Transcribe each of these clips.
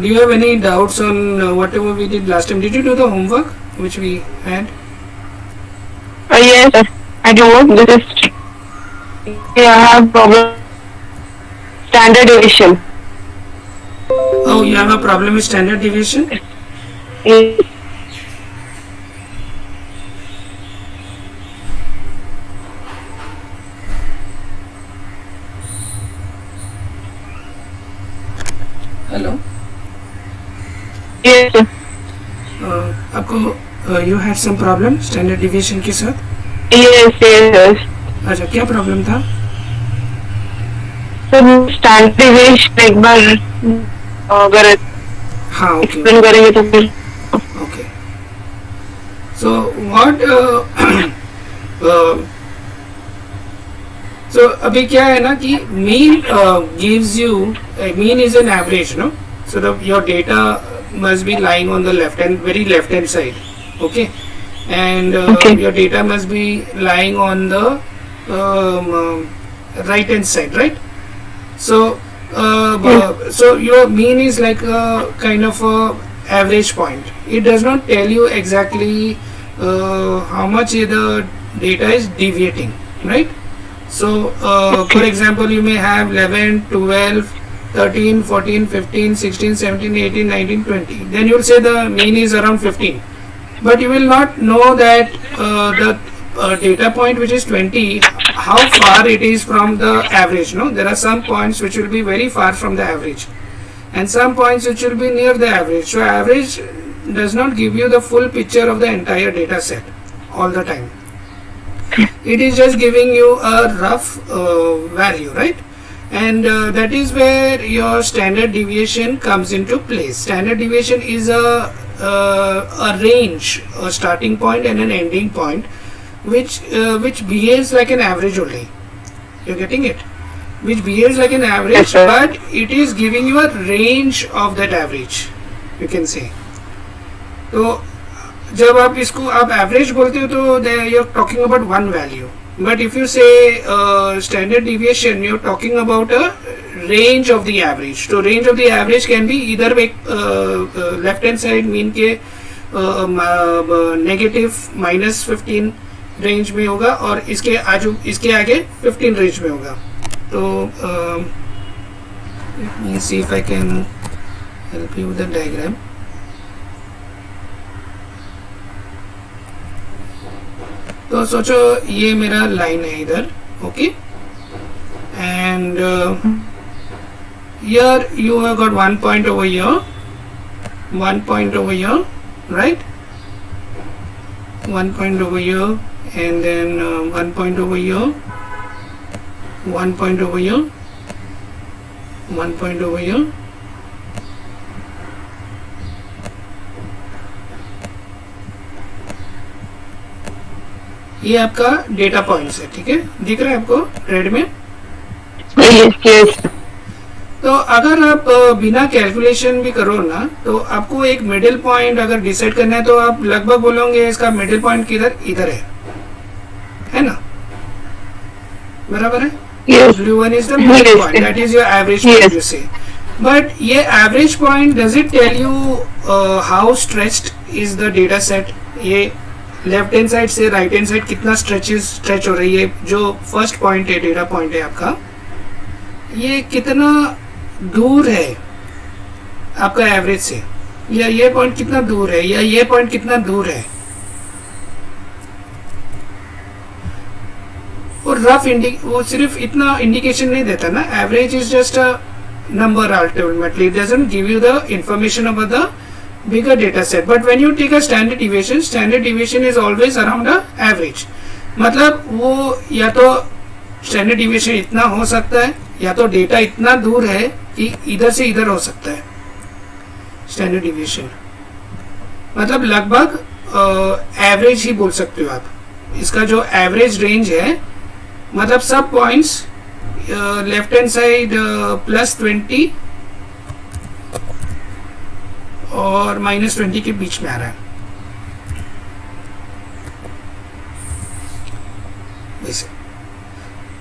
do you have any doubts on whatever we did last time? Did you do the homework which we had? Yes, sir. I do. This is. Yeah, I have problem. Standard deviation. Oh, you have a problem with standard deviation? Yes. Hello Yes, sir. आपको you had some problem standard deviation के साथ? Yes, yes, yes. अच्छा, क्या problem था? Sir standard deviation एक बार अगर हाँ, okay explain करेंगे तो फिर. ओके. सो व्हाट सो अभी क्या है ना कि mean gives you mean is an average, no? So the your data must be lying on the left hand, very left hand side, okay? And Okay. your data must be lying on the right hand side, right? So so your mean is like a kind of a average point. It does not tell you exactly how much the data is deviating, right? So for example, you may have 11, 12, 13, 14, 15, 16, 17, 18, 19, 20. Then you will say the mean is around 15. But you will not know that the data point which is 20, how far it is from the average. No, there are some points which will be very far from the average, and some points which will be near the average. So average does not give you the full picture of the entire data set all the time. It is just giving you a rough value, right? And that is where your standard deviation comes into place. Standard deviation is a range, a starting point and an ending point, which behaves like an average only. You're getting it? Which behaves like an average, Yes, sir. but it is giving you a range of that average, you can say. तो जब आप इसको आप average बोलते हो तो you're talking about one value. But if you say standard deviation, you're talking about a range of the average. So range of the average can be either left hand side mean के negative -15 range में होगा और इसके इसके आगे 15 range में होगा. तो let me see if I can help you with the diagram. तो सोचो ये मेरा लाइन है इधर, okay? And here you have got one point over here, one point over here, right? One point over here, and then one point over here, one point over here, one point over here. ये आपका data points है, ठीक है? दिख रहा है आपको red में? Yes, yes. तो अगर आप बिना कैलकुलेशन भी करो ना तो आपको एक मिडिल पॉइंट अगर डिसाइड करना है तो आप लगभग बोलोगे इसका मिडिल पॉइंट किधर, इधर है ना? बराबर है? Yes. Blue one is the middle Yes. Point, that is your average Yes. Point, you say. But ये average point does it tell you how stretched is the data set? ये left hand side से right hand side कितना stretch हो रही है? जो first point है, data point है आपका, ये कितना दूर है आपका एवरेज से, या ये पॉइंट कितना दूर है, या ये पॉइंट कितना दूर है? और रफ वो सिर्फ इतना इंडिकेशन नहीं देता ना. Average is just a number ultimately. It doesn't give you the information about the bigger data set. But when you take a standard deviation is always around a average. मतलब वो या तो स्टैंडर्ड डिविएशन इतना हो सकता है या तो डेटा इतना दूर है कि इधर से इधर हो सकता है. स्टैंडर्ड डिविएशन मतलब लगभग एवरेज ही बोल सकते हो आप. इसका जो एवरेज रेंज है मतलब सब पॉइंट्स लेफ्ट हैंड साइड +20 और -20 के बीच में आ रहा है वैसे.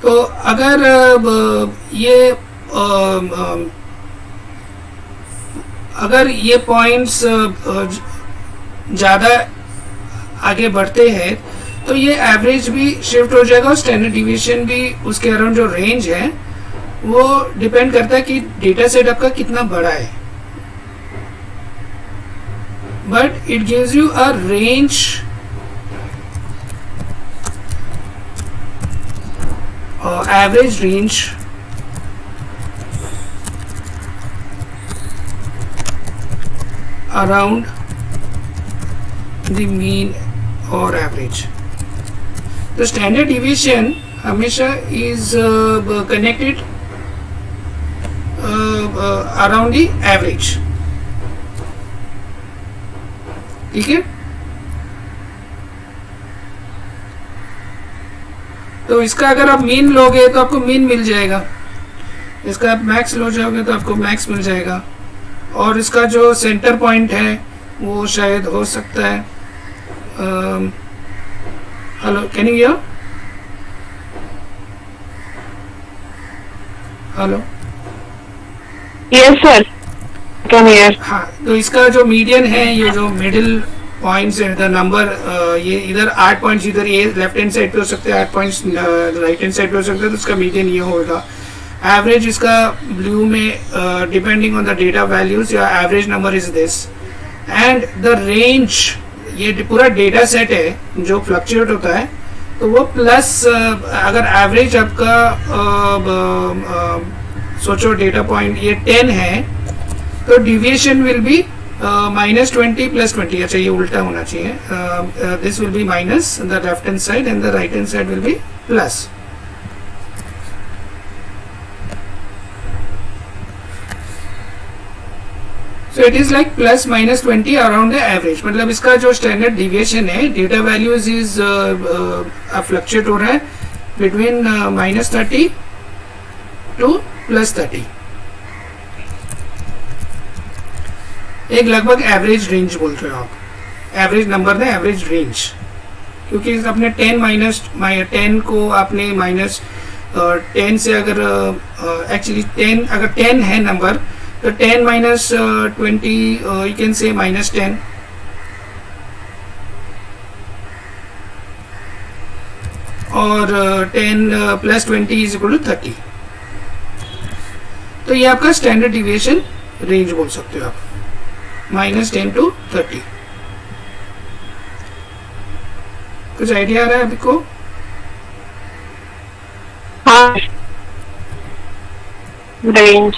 तो अगर ये अगर ये पॉइंट्स ज़्यादा आगे बढ़ते हैं तो ये एवरेज भी शिफ्ट हो जाएगा और स्टैंडर्ड डिविएशन भी उसके अराउंड जो रेंज है वो डिपेंड करता है कि डेटा सेट आपका कितना बड़ा है. But it gives you a range average range around the mean or average. The standard deviation हमेशा is connected around the average. ठीक है. तो इसका अगर आप मीन लोगे तो आपको मीन मिल जाएगा, इसका आप मैक्स लो जाओगे तो आपको मैक्स मिल जाएगा, और इसका जो सेंटर पॉइंट है वो शायद हो सकता है. Hello, can you here? Hello, yes sir, can hear. हाँ, तो इसका जो मीडियन है, ये जो मिडिल पॉइंट्स है, द नंबर, ये इधर 8 पॉइंट्स इधर ये लेफ्ट हैंड साइड पे हो सकते हैं, 8 पॉइंट्स राइट हैंड साइड पे हो सकते हैं, तो उसका मीडियन ये होगा. एवरेज इसका ब्लू में depending on the data values या average number is this, and the range, ये पूरा डेटा सेट है जो फ्लक्चुएट होता है, तो वो प्लस अगर एवरेज आपका सोचो डेटा पॉइंट ये 10 है तो डिविएशन विल बी -20 + 20. अच्छा, ये उल्टा होना चाहिए. This will be minus the left hand side and the right hand side will be plus. So it is like +-20 around the average. मतलब इसका जो स्टैंडर्ड डिविएशन है, डेटा वैल्यूज इज फ्लक्चुएट हो रहा है बिटवीन -30 to +30. एक लगभग average range बोल रहे हो आप, एवरेज नंबर ना, एवरेज रेंज, क्योंकि आपने 10 को आपने -10 से अगर एक्चुअली 10 अगर 10 है नंबर तो 10 - 20 you can say -10, और 10 + 20 = 30. तो ये आपका स्टैंडर्ड डिविएशन रेंज बोल सकते हो आप, -10 to 30. कुछ आइडिया आ रहा है आपको? हाँ, रेंज.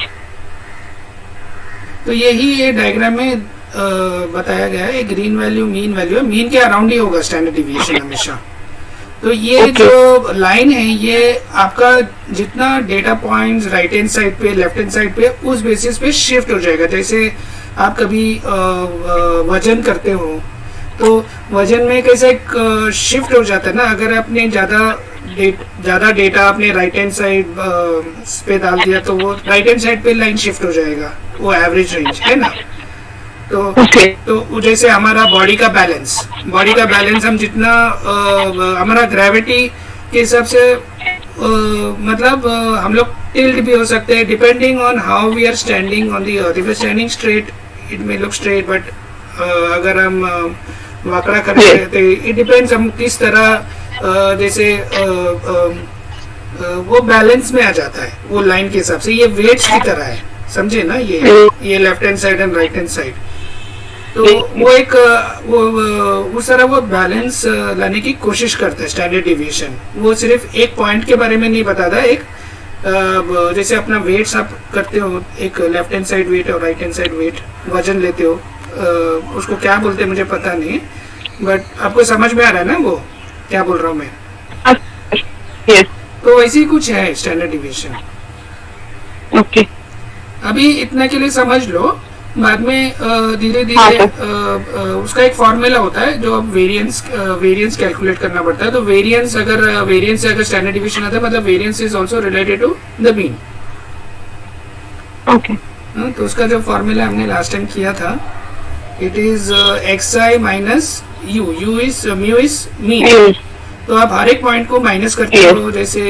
तो यही ये डायग्राम में बताया गया है. ग्रीन वैल्यू मीन वैल्यू है, मीन के अराउंड ही होगा स्टैंडर्ड डिविएशन हमेशा. तो ये जो लाइन है ये आपका जितना data points right hand side पे लेफ्ट हैंड साइड पे उस बेसिस पे शिफ्ट हो जाएगा. जैसे आप कभी वजन करते हो तो वजन में कैसे एक शिफ्ट हो जाता है ना, अगर आपने ज़्यादा डेटा आपने राइट हैंड साइड पे डाल दिया तो वो राइट हैंड साइड पे लाइन शिफ्ट हो जाएगा, वो एवरेज रेंज है ना. तो जैसे हमारा बॉडी का बैलेंस हम जितना हमारा ग्रेविटी के हिसाब से मतलब हम लोग टिल्ट भी हो सकते हैं depending on how we are standing on the earth. If standing straight it may look straight, but अगर हम वाकड़ा कर रहे हैं तो इट डिपेंड्स हम किस तरह जैसे वो बैलेंस में आ जाता है वो लाइन के हिसाब से. ये वेट्स की तरह है, समझे ना, ये left hand side and right hand side. तो वो एक उस तरह वो बैलेंस लाने की कोशिश करता है स्टैंडर्ड डिविएशन. वो सिर्फ एक पॉइंट के बारे में नहीं बताता. एक जैसे अपना वेट्स आप करते हो, एक लेफ्ट हैंड साइड वेट और राइट हैंड साइड वेट वजन लेते हो, उसको क्या बोलते हैं मुझे पता नहीं, बट आपको समझ में आ रहा है ना वो क्या बोल रहा हूँ मैं? yes. तो वैसे ही कुछ है स्टैंडर्ड डिविएशन. ओके, अभी इतना के लिए समझ लो, बाद में धीरे धीरे उसका एक फॉर्मूला होता है जो अब वेरिएंस कैलकुलेट करना पड़ता है. तो वेरिएंस से अगर स्टैंडर्ड डिविएशन आता है मतलब variance is also related to the mean. Okay, तो उसका जो फॉर्मूला हमने लास्ट टाइम किया था, it is xi minus u is mu is mean. तो आप हर एक पॉइंट को माइनस करते हो, जैसे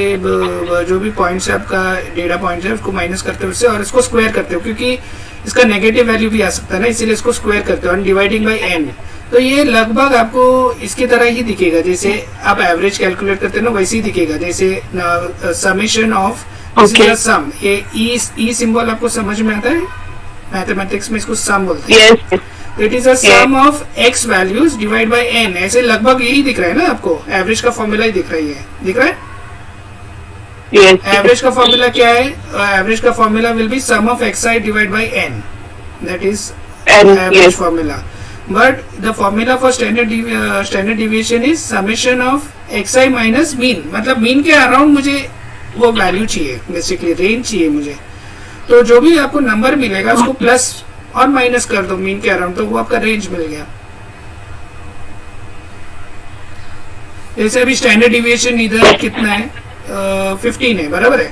जो भी पॉइंट्स है आपका डेटा पॉइंट है उसको माइनस करते हो उससे, और इसको स्क्वायर करते हो, क्योंकि इसका नेगेटिव वैल्यू भी आ सकता है ना, इसीलिए इसको स्क्वायर करते हो डिवाइडिंग बाई n। तो ये लगभग आपको इसकी तरह ही दिखेगा, जैसे आप एवरेज कैलकुलेट करते हो ना वैसे ही दिखेगा, जैसे समेशन ऑफ सम। ये ई सिंबल आपको समझ में आता है, मैथमेटिक्स में इसको सम बोलते हैं। yes, तो it is a sum of x values divide by n. ऐसे लगभग यही दिख रहा है ना आपको, एवरेज का फॉर्मूला ही दिख रही है, दिख रहा है। yes, एवरेज का फॉर्मूला क्या है? एवरेज का formula will be sum of x i divide by n, that is and average yes, formula. But the formula for standard deviation is summation of x i minus mean. मतलब mean के around मुझे वो value चाहिए, basically range चाहिए मुझे। तो जो भी आपको नंबर मिलेगा उसको प्लस और माइनस कर दो मीन के अराउंड, तो वो आपका रेंज मिल गया। जैसे अभी स्टैंडर्ड डिविएशन इधर कितना है, 15 है, बराबर है।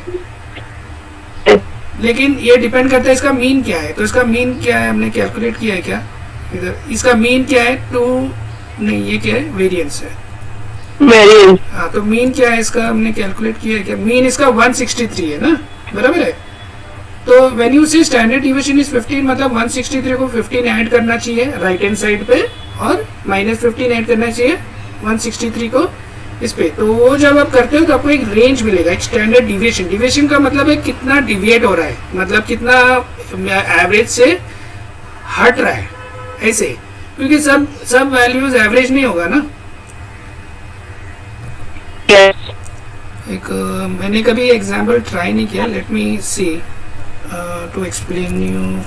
लेकिन ये डिपेंड करता है इसका मीन क्या है। तो इसका मीन क्या है हमने कैलकुलेट किया है क्या? इधर इसका मीन क्या है? 2 नहीं, ये क्या है? वेरिएंस है। variance, हाँ, तो मीन क्या है इसका हमने कैलकुलेट किया है क्या? मीन इसका 163 है ना, बराबर है। तो व्हेन यू से स्टैंडर्ड डिविएशन इज 15, मतलब 163 को 15 ऐड करना चाहिए राइट हैंड साइड पे, और माइनस 15 ऐड करना चाहिए 163 को इस पे। तो वो जब आप करते हो तो आपको एक रेंज मिलेगा, एक स्टैंडर्ड डिविएशन। डिविएशन का मतलब है कितना डिविएट हो रहा है, मतलब कितना एवरेज से हट रहा है, ऐसे। क्योंकि सब वैल्यूज एवरेज नहीं होगा ना। yes, एक मैंने कभी एग्जाम्पल ट्राई नहीं किया, let me see to explain you.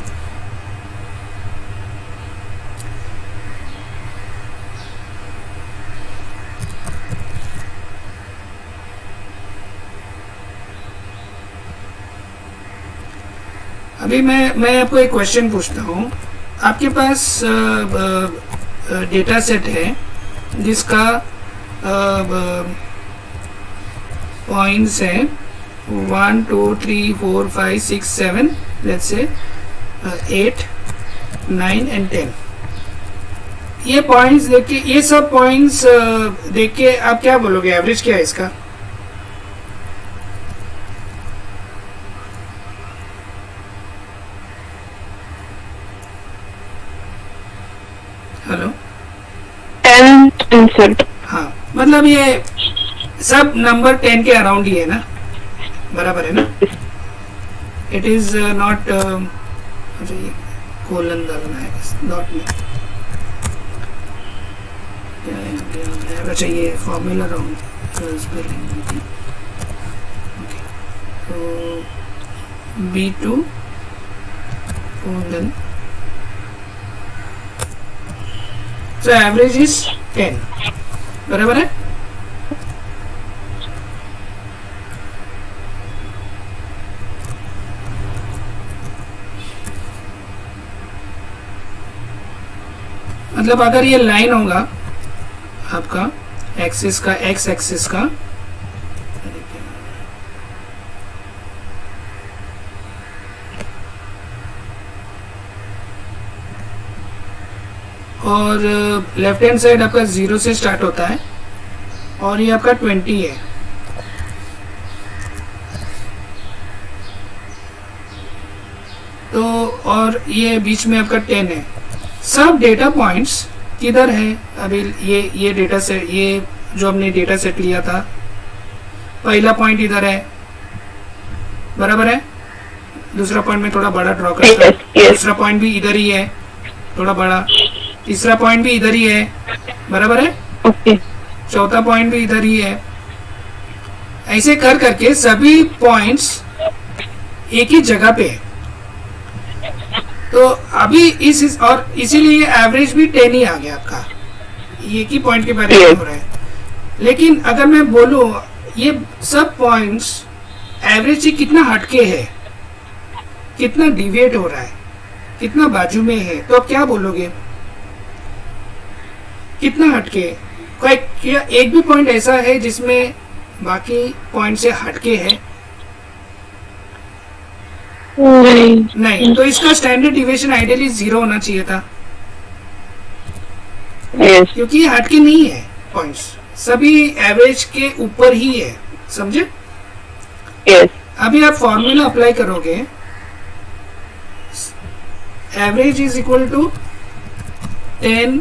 अभी मैं आपको एक क्वेश्चन पूछता हूँ। आपके पास डेटा सेट है जिसका पॉइंट्स है 1 2 3 4 5 6 7, लेट्स से 8 9 एंड 10। ये पॉइंट्स देख के, ये सब पॉइंट्स देख के आप क्या बोलोगे, एवरेज क्या है इसका? हेलो, 10%, हाँ, मतलब ये सब नंबर 10 के अराउंड ही है ना, बराबर है ना। इट इज नॉट, कोलन डालना है, नॉट में। अच्छा, ये फॉर्मूला राउंड, तो B2 colon, so average is 10, बराबर है। मतलब अगर ये लाइन होगा आपका एक्सिस का, एक्स एक्सिस का, और लेफ्ट हैंड साइड आपका 0 से स्टार्ट होता है और ये आपका 20 है। तो और ये बीच में आपका 10 है। सब डेटा पॉइंट्स किधर है? अभी ये डेटा सेट, ये जो हमने डेटा सेट लिया था, पहला पॉइंट इधर है, बराबर है। दूसरा पॉइंट में थोड़ा बड़ा ड्रॉ करता है, दूसरा पॉइंट भी इधर ही है थोड़ा बड़ा, तीसरा पॉइंट भी इधर ही है, बराबर है। okay, चौथा पॉइंट भी इधर ही है। ऐसे कर करके सभी पॉइंट्स एक ही जगह पे है। तो अभी इस और इसीलिए एवरेज भी 10 ही आ गया आपका, एक ही पॉइंट के बारे में हो रहा है। लेकिन अगर मैं बोलूं ये सब पॉइंट्स एवरेज से कितना हटके है, कितना डिविएट हो रहा है, कितना बाजू में है, तो आप क्या बोलोगे? कितना हटके? कोई क्या एक भी पॉइंट ऐसा है जिसमें बाकी पॉइंट से हटके है? नहीं। तो इसका स्टैंडर्ड डिविएशन आइडियली 0 होना चाहिए था, yes, क्योंकि ये हटके नहीं है, पॉइंट्स सभी एवरेज के ऊपर ही है, समझे? yes, अभी आप फॉर्मूला अप्लाई करोगे, average is equal to 10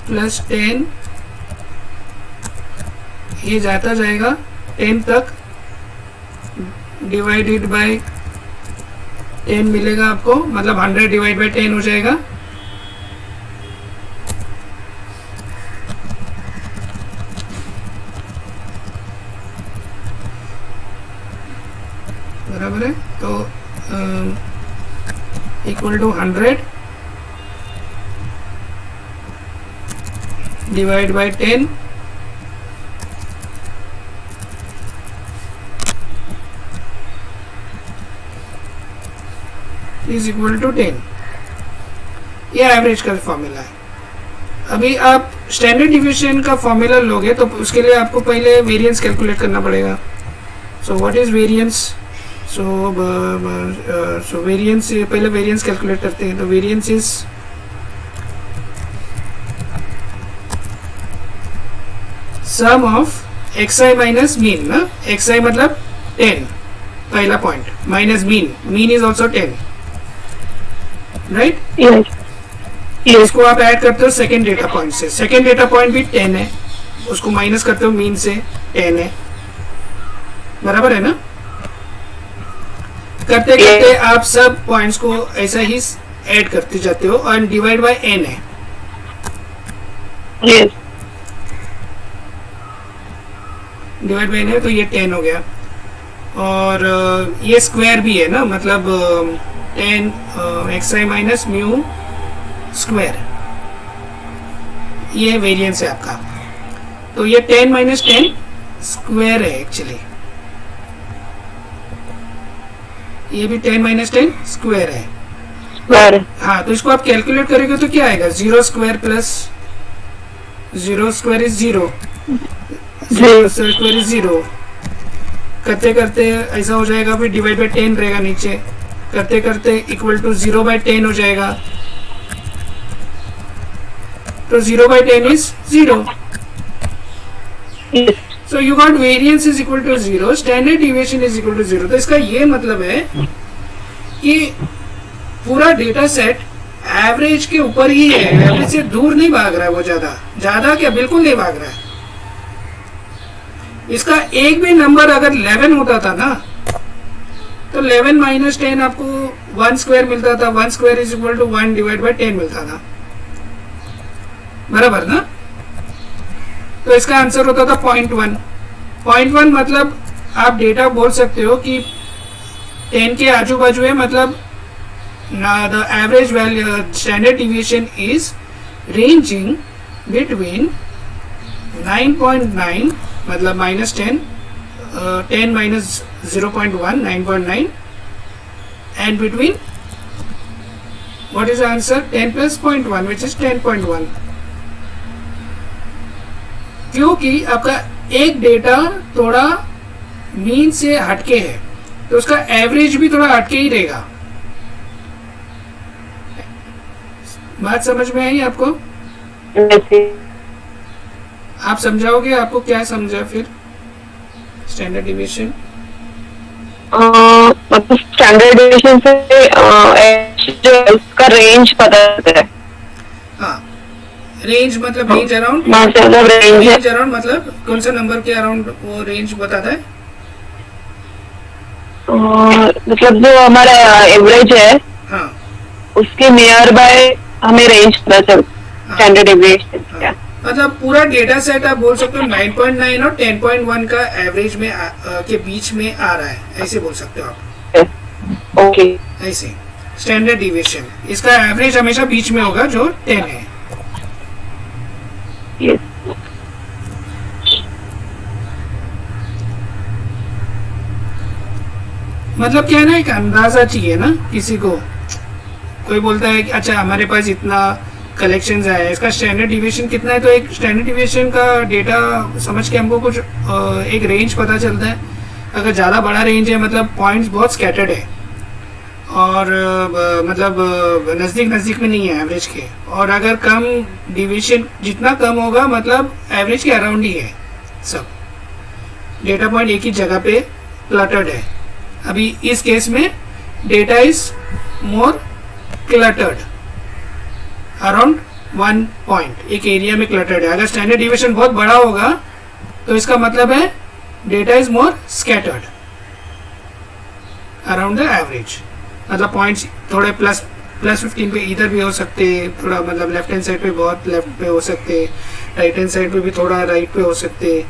plus 10, ये जाता जाएगा 10 तक, डिवाइडेड बाय 10 मिलेगा आपको, मतलब 100 डिवाइड बाय 10 हो जाएगा। बराबर है, तो equal to 100 divide by 10, is equal to 10। ये एवरेज का फॉर्मूला है। अभी आप स्टैंडर्ड डिविएशन का फॉर्मूला लोगे तो उसके लिए आपको पहले वेरिएंस कैलकुलेट करना पड़ेगा। So what is variance? So variance, पहले वेरिएंस कैलकुलेट करते हैं। तो variance is sum of x minus mean ना, एक्स मतलब 10 पहला point, minus mean, mean is also 10, right? इसको आप ऐड करते हो सेकेंड डेटा पॉइंट से, सेकेंड डेटा पॉइंट भी 10 है, उसको माइनस करते हो मीन से, 10 है, बराबर है ना? करते करते आप सब पॉइंट्स को ऐसा ही ऐड करते जाते हो और डिवाइड बाय n है। डिवाइड बाय n है तो ये 10 हो गया, और ये स्क्वायर भी है ना, मतलब 10 xi माइनस म्यू स्क्वायर, ये वेरिएंस है आपका। तो ये 10 माइनस 10 स्क्वायर है एक्चुअली, ये भी 10 माइनस 10 स्क्वायर है। हाँ, तो इसको आप कैलकुलेट करेंगे तो क्या आएगा? 0 square plus 0 square is 0, 0 square is 0। करते करते ऐसा हो जाएगा, फिर डिवाइड बाय 10 रहेगा नीचे, करते करते इक्वल टू 0 बाय 10 हो जाएगा। तो 0 bye 10 is 0। So you got variance is equal to 0, standard deviation is equal to 0। तो इसका ये मतलब है कि पूरा डेटा सेट एवरेज के ऊपर ही है, एवरेज से दूर नहीं भाग रहा है वो, ज्यादा क्या, बिल्कुल नहीं भाग रहा है। इसका एक भी नंबर अगर 11 होता था ना, तो 11 माइनस 10 आपको 1 स्क्वायर मिलता था, 1 square is equal to 1 divide by 10 मिलता था, बराबर ना? तो इसका आंसर होता था 0.1। 0.1 मतलब आप डेटा बोल सकते हो कि 10 के आजू बाजू है, मतलब the average value standard deviation is ranging between 9.9 मतलब minus 10, 10 minus 0.1 9.9, and between what is answer 10 plus 0.1 which is 10.1। क्योंकि आपका एक डेटा थोड़ा मीन से हटके है, तो उसका एवरेज भी थोड़ा हटके ही रहेगा। बात समझ में आई आपको? आप समझाओगे, आपको क्या समझा फिर स्टैंडर्ड डिविएशन? मतलब स्टैंडर्ड डिविएशन से जो उसका रेंज पता है। हाँ, रेंज मतलब रेंज अराउंड, रेंज अराउंड मतलब कौन सा नंबर के अराउंड वो रेंज बताता है? मतलब जो हमारा एवरेज है, हाँ, उसके नियर बाय हमें रेंज पता चलता, स्टैंडर्ड डिविएशन क्या। मतलब पूरा डेटा सेट आप बोल सकते हो 9.9 और 10.1 का एवरेज में के बीच में आ रहा है, ऐसे बोल सकते हो आप। ओके, ऐसे स्टैंडर्ड डिविएशन, इसका एवरेज हमेशा बीच में होगा जो 10 है। मतलब क्या है ना, एक अंदाजा चाहिए ना किसी को। कोई बोलता है कि अच्छा हमारे पास इतना कलेक्शंस आया, इसका स्टैंडर्ड डिविएशन कितना है, तो एक स्टैंडर्ड डिविएशन का डेटा समझ के हमको कुछ एक रेंज पता चलता है। अगर ज़्यादा बड़ा रेंज है मतलब पॉइंट्स बहुत स्कैटर्ड है, और मतलब नज़दीक नज़दीक में नहीं है एवरेज के, और अगर कम डिविएशन जितना कम होगा मतलब एवरेज के अराउंड ही है, सब डेटा पॉइंट एक ही जगह पे क्लटर्ड है। अभी इस केस में data is more cluttered around 1 point, एक एरिया में क्लटर्ड है. अगर स्टैंडर्ड डिविएशन बहुत बड़ा होगा तो इसका मतलब है data is more scattered around the average. मतलब पॉइंट्स थोड़े प्लस 15 पे इधर भी हो सकते, थोड़ा मतलब लेफ्ट हैंड साइड पे बहुत लेफ्ट पे हो सकते, राइट हैंड साइड पे भी थोड़ा राइट पे हो सकते,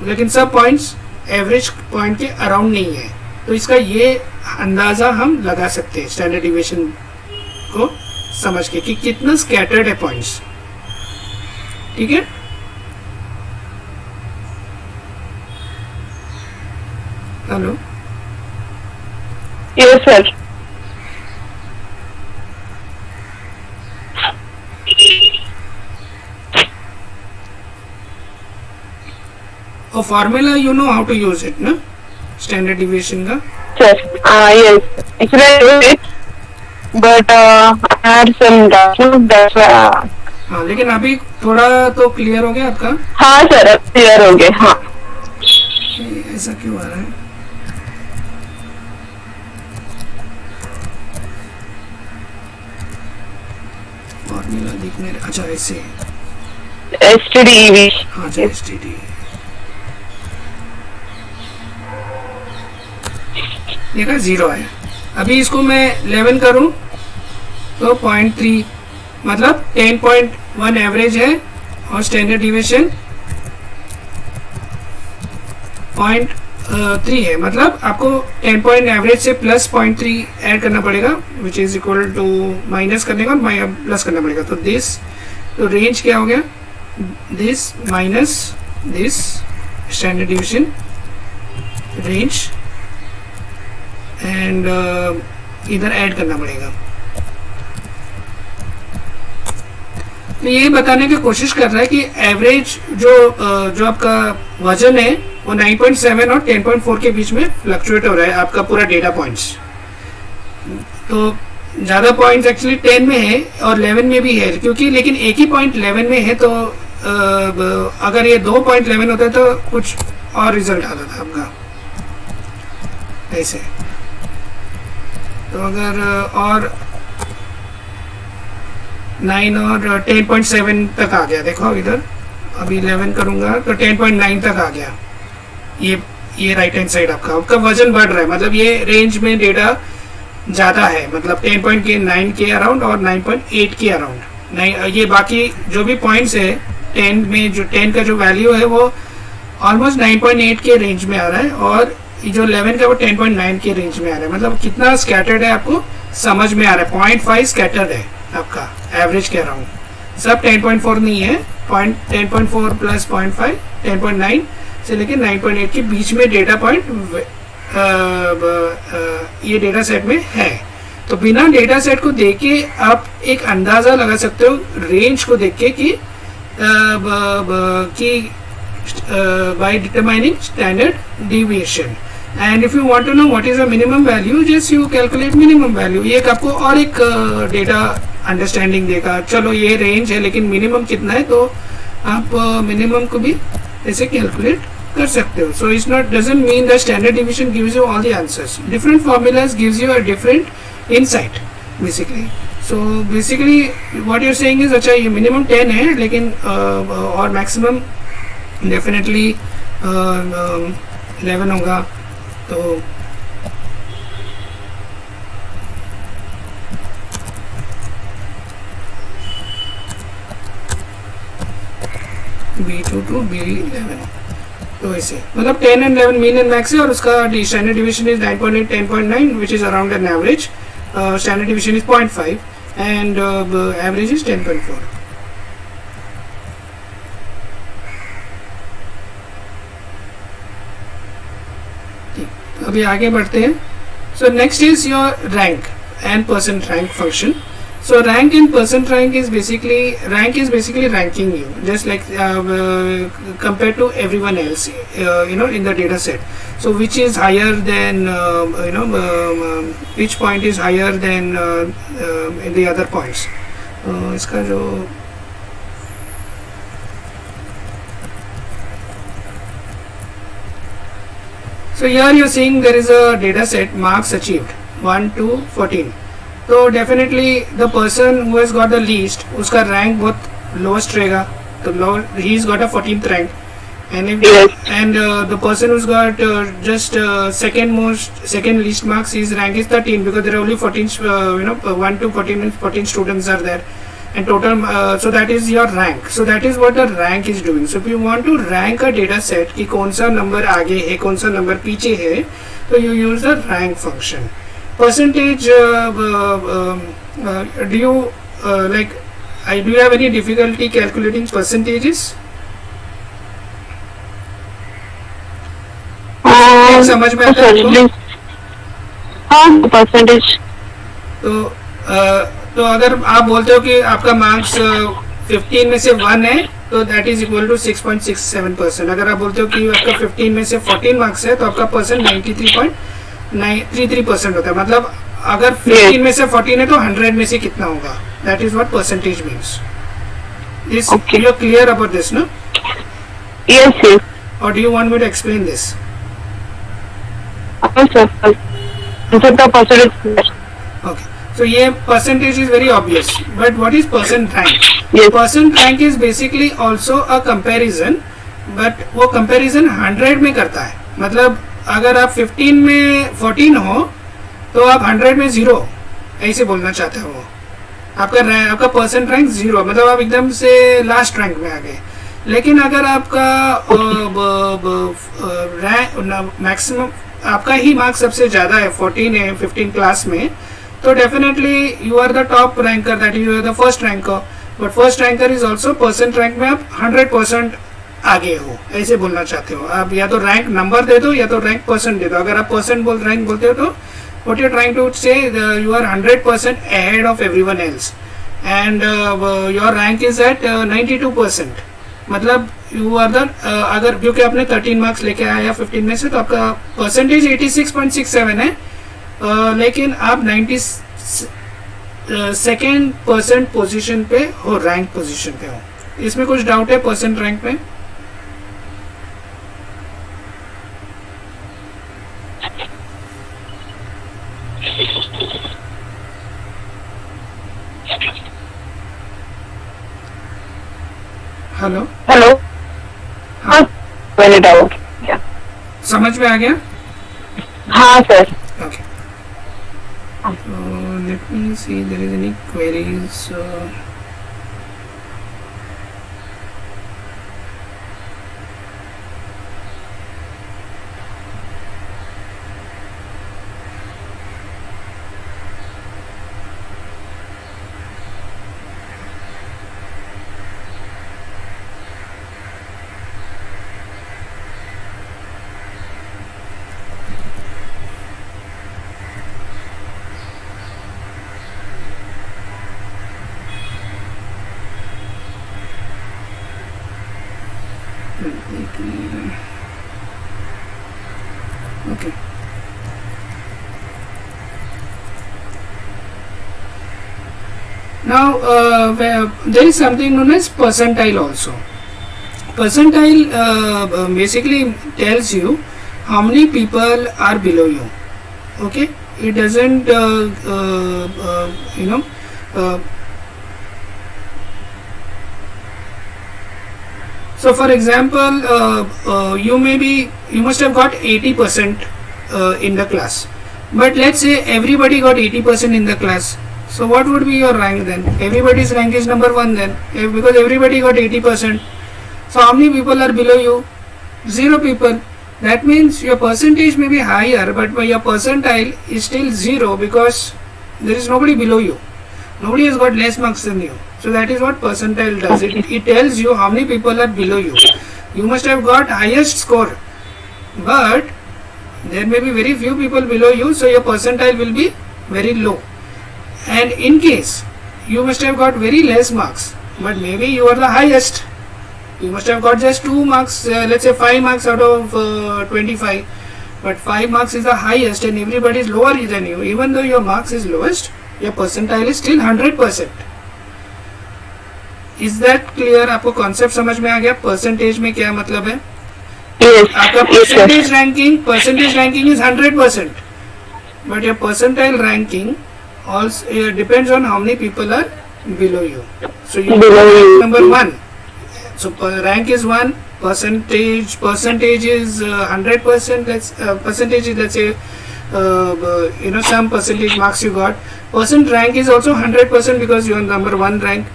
लेकिन सब पॉइंट्स एवरेज पॉइंट के अराउंड नहीं है. तो इसका ये अंदाज़ा हम लगा सकते हैं स्टैंडर्ड डिविएशन को समझ के कि कितना स्कैटर्ड है पॉइंट्स. ठीक है. हेलो. Yes, sir. और formula you know how to use it ना, स्टैंडर्ड डिविएशन का. Sir, yes. Actually, I do it, but I had some doubts. No, that's why. हाँ, लेकिन अभी थोड़ा तो क्लियर हो गया आपका. हाँ सर, अब क्लियर हो गए. हाँ. ऐसा क्यों आ रहा है? फॉर्मूला देखने, अच्छा ऐसे. STDEV. हाँ, अच्छा STD. देखा 0 है. अभी इसको मैं 11 करूं तो 0.3, मतलब 10.1 एवरेज है और स्टैंडर्ड डिविएशन 0.3 है. मतलब आपको 10 पॉइंट एवरेज से प्लस 0.3 ऐड करना पड़ेगा, which is equal to minus करने का और प्लस करना पड़ेगा. तो दिस, तो रेंज क्या हो गया, this minus this standard deviation range, and इधर ऐड करना पड़ेगा. तो ये बताने की कोशिश कर रहा है कि एवरेज जो आपका वजन है वो 9.7 और 10.4 के बीच में फ्लक्चुएट हो रहा है आपका पूरा डेटा पॉइंट्स. तो ज़्यादा पॉइंट्स एक्चुअली 10 में है और 11 में भी है, क्योंकि लेकिन एक ही पॉइंट 11 में है. तो अगर ये 2 पॉइंट 11 होता है तो कुछ और रिजल्ट आता था आपका ऐसे. तो अगर और 9 और 10.7 तक आ गया, देखो इधर अभी 11 करूंगा तो 10.9 तक आ गया. ये राइट हैंड साइड आपका वजन बढ़ रहा है, मतलब ये रेंज में डेटा ज़्यादा है, मतलब 10.9 के अराउंड और 9.8 के अराउंड. ये बाकी जो भी पॉइंट्स है 10 में, जो 10 का जो वैल्यू है वो ऑलमोस्ट 9.8 के रेंज में आ रहा है और जो 11 का वो 10.9 के रेंज में आ रहा है. मतलब कितना स्कैटर्ड है आपको समझ में आ रहा है. 0.5 स्कैटर्ड है आपका एवरेज के अराउंड. सब 10.4 नहीं है, 10.4 प्लस 0.5, 10.9 से लेकर 9.8 के बीच में डेटा पॉइंट ये डेटा सेट में है. तो बिना डेटा सेट को देख के आप एक अंदाज़ा लगा सकते हो रेंज को देख के कि by determining standard deviation. And if you want to know what is the minimum value, just you calculate minimum value. ये आपको और एक डेटा अंडरस्टैंडिंग देगा. चलो ये रेंज है लेकिन मिनिमम कितना है, तो आप मिनिमम को भी ऐसे कैलकुलेट कर सकते हो. So it's not doesn't mean the standard deviation gives you all the answers. Different formulas gives you a different insight basically. So basically what you are saying is, अच्छा ये मिनिमम 10 है लेकिन और मैक्सिमम डेफिनेटली 11 होगा. तो B2 to B11, तो ऐसे मतलब 10 and 11 मीन एंड मैक्स है और उसका standard deviation is 9.8, 10.9 which is around an average. Standard deviation is 0.5 and average is 10.4. अभी आगे बढ़ते हैं. So next is your rank and percent rank function. So rank and percent rank is basically ranking you, just like compared to everyone else, in the data set. So which is higher than which point is higher than in the other points. इसका जो So here you are seeing there is a data set marks achieved 1 to 14. तो definitely the person who has got the least उसका rank बहुत lowest रहेगा, तो लो he has got a 14th rank, and if Yes. and the person who's got just second least marks, his rank is 13 because there are only 14 1 to 14 means 14 students are there, and total so that is your rank. So that is what the rank is doing. So if you want to rank a data set कि कौन सा number आगे है कौन सा number पीछे है, तो you use the rank function. Percentage do you do you have any difficulty calculating percentages? समझ में आता है आपको? हाँ, परसेंटेज। तो अगर आप बोलते हो कि आपका मार्क्स 15 में से 1 है तो दैट इज इक्वल टू 6.67%। अगर आप बोलते हो कि आपका 15 में से 14 मार्क्स है तो आपका परसेंट 93.33% होता है। मतलब अगर 15 में से 14 है तो 100 में से कितना होगा, that is what percentage means. Is Okay. you are clear about this, no? Yes, yes. Or do you want me to explain this? हाँ sir, concept of percentage. Okay. So ये percentage is very obvious, but what is percent rank? Yes. Percent rank is basically also a comparison, but वो comparison 100 में करता है। मतलब अगर आप 15 में 14 हो तो आप 100 में 0 ऐसे बोलना चाहते हो। आपका परसेंट रैंक 0, मतलब आप एकदम से लास्ट रैंक में आ गए। लेकिन अगर आपका मैक्सिमम आपका ही मार्क्स सबसे ज़्यादा है, 14 है 15 क्लास में, तो definitely you are the top ranker, that you are the first ranker. But first ranker is also percent rank में आप 100% आगे हो, ऐसे बोलना चाहते हो। आप या तो रैंक नंबर दे दो या तो रैंक परसेंट दे दो। अगर आप परसेंट रैंक बोलते हो तो what you're trying to say, you are 100% ahead of everyone else, and your rank is at 92%। मतलब you are the अगर क्योंकि आपने 13 मार्क्स लेके आया 15 में से, तो आपका परसेंटेज 86.67 है, लेकिन आप 92nd परसेंट पोजीशन पे हो, रैंक पोजीशन पे हो। इसमें कुछ डाउट है परसेंट रैंक में? Hello hello. हाँ, मैंने डाउट। समझ में आ गया? हाँ sir. Okay. Let me see there is any queries. Okay. Now there is something known as percentile also. Percentile basically tells you how many people are below you. Okay, it doesn't so for example you must have got 80% in the class, but let's say everybody got 80% in the class. So what would be your rank then? Everybody's rank is number 1 then, because everybody got 80%. So how many people are below you? 0 people. That means your percentage may be higher, but your percentile is still 0 because there is nobody below you. Nobody has got less marks than you. So that is what percentile does. It tells you how many people are below you. You must have got highest score, but there may be very few people below you, so your percentile will be very low. And in case you must have got very less marks, but maybe you are the highest, you must have got just 2 marks, let's say 5 marks out of 25, but 5 marks is the highest and everybody is lower than you. Even though your marks is lowest, your percentile is still 100%. Is that clear? आपको concept समझ में आ गया percentage में क्या मतलब है? Yes. आपका Yes, sir. percentage ranking is 100%, but your percentile ranking also depends on how many people are below you. So you Below you. number 1. So rank is 1, percentage is 100%. Percentage is, let's say, some percentage marks you got. Percent rank is also 100% because you are number 1 rank,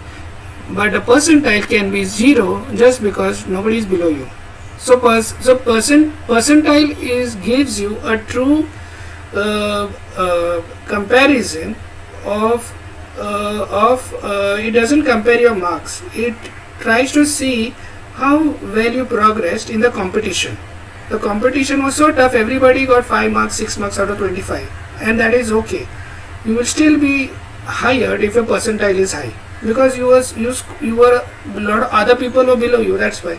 but the percentile can be 0 just because nobody is below you. So percentile gives you a true comparison of it doesn't compare your marks. It tries to see how well you progressed in the competition. The competition was so tough, everybody got 5 marks, 6 marks out of 25, and that is okay. You will still be hired if your percentile is high, because you were a lot of other people were below you, that's why.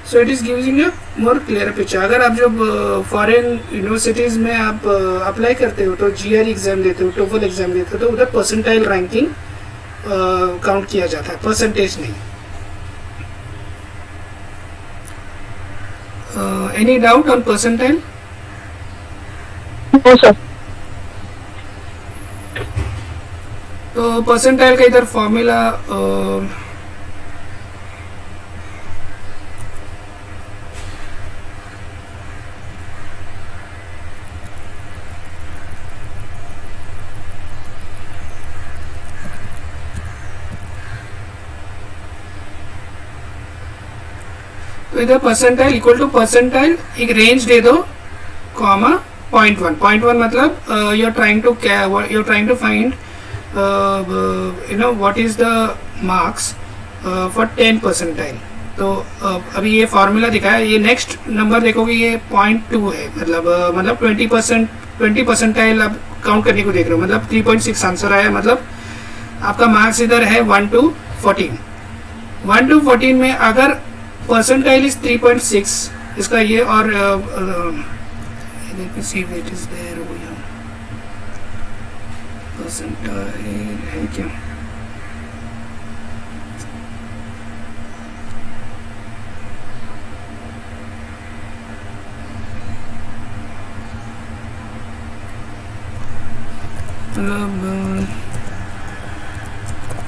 So it is giving a more clear picture. अगर आप जब foreign universities में आप apply करते हो तो GRE exam देते हो, TOEFL एग्ज़ाम देते हो, तो उधर परसेंटाइल रैंकिंग काउंट किया जाता है, परसेंटेज नहीं. Any doubt on percentile? No, sir. तो परसेंटाइल का इधर फॉर्मूला तो इधर परसेंटाइल इक्वल टू परसेंटाइल एक रेंज दे दो, कॉमा 0.1. 0.1 मतलब you are trying to find what is the marks for 10 percentile. तो अभी ये फार्मूला दिखाया, ये नेक्स्ट नंबर देखोगे ये 0.2 है, मतलब 20 परसेंटाइल आप काउंट करने को देख रहे हो, मतलब 3.6 आंसर आया, मतलब आपका मार्क्स इधर है 1 to 14. 1 to 14 में अगर परसेंटाइल इज 3.6, इसका ये और let me see if it is there over here. Percentile है क्या?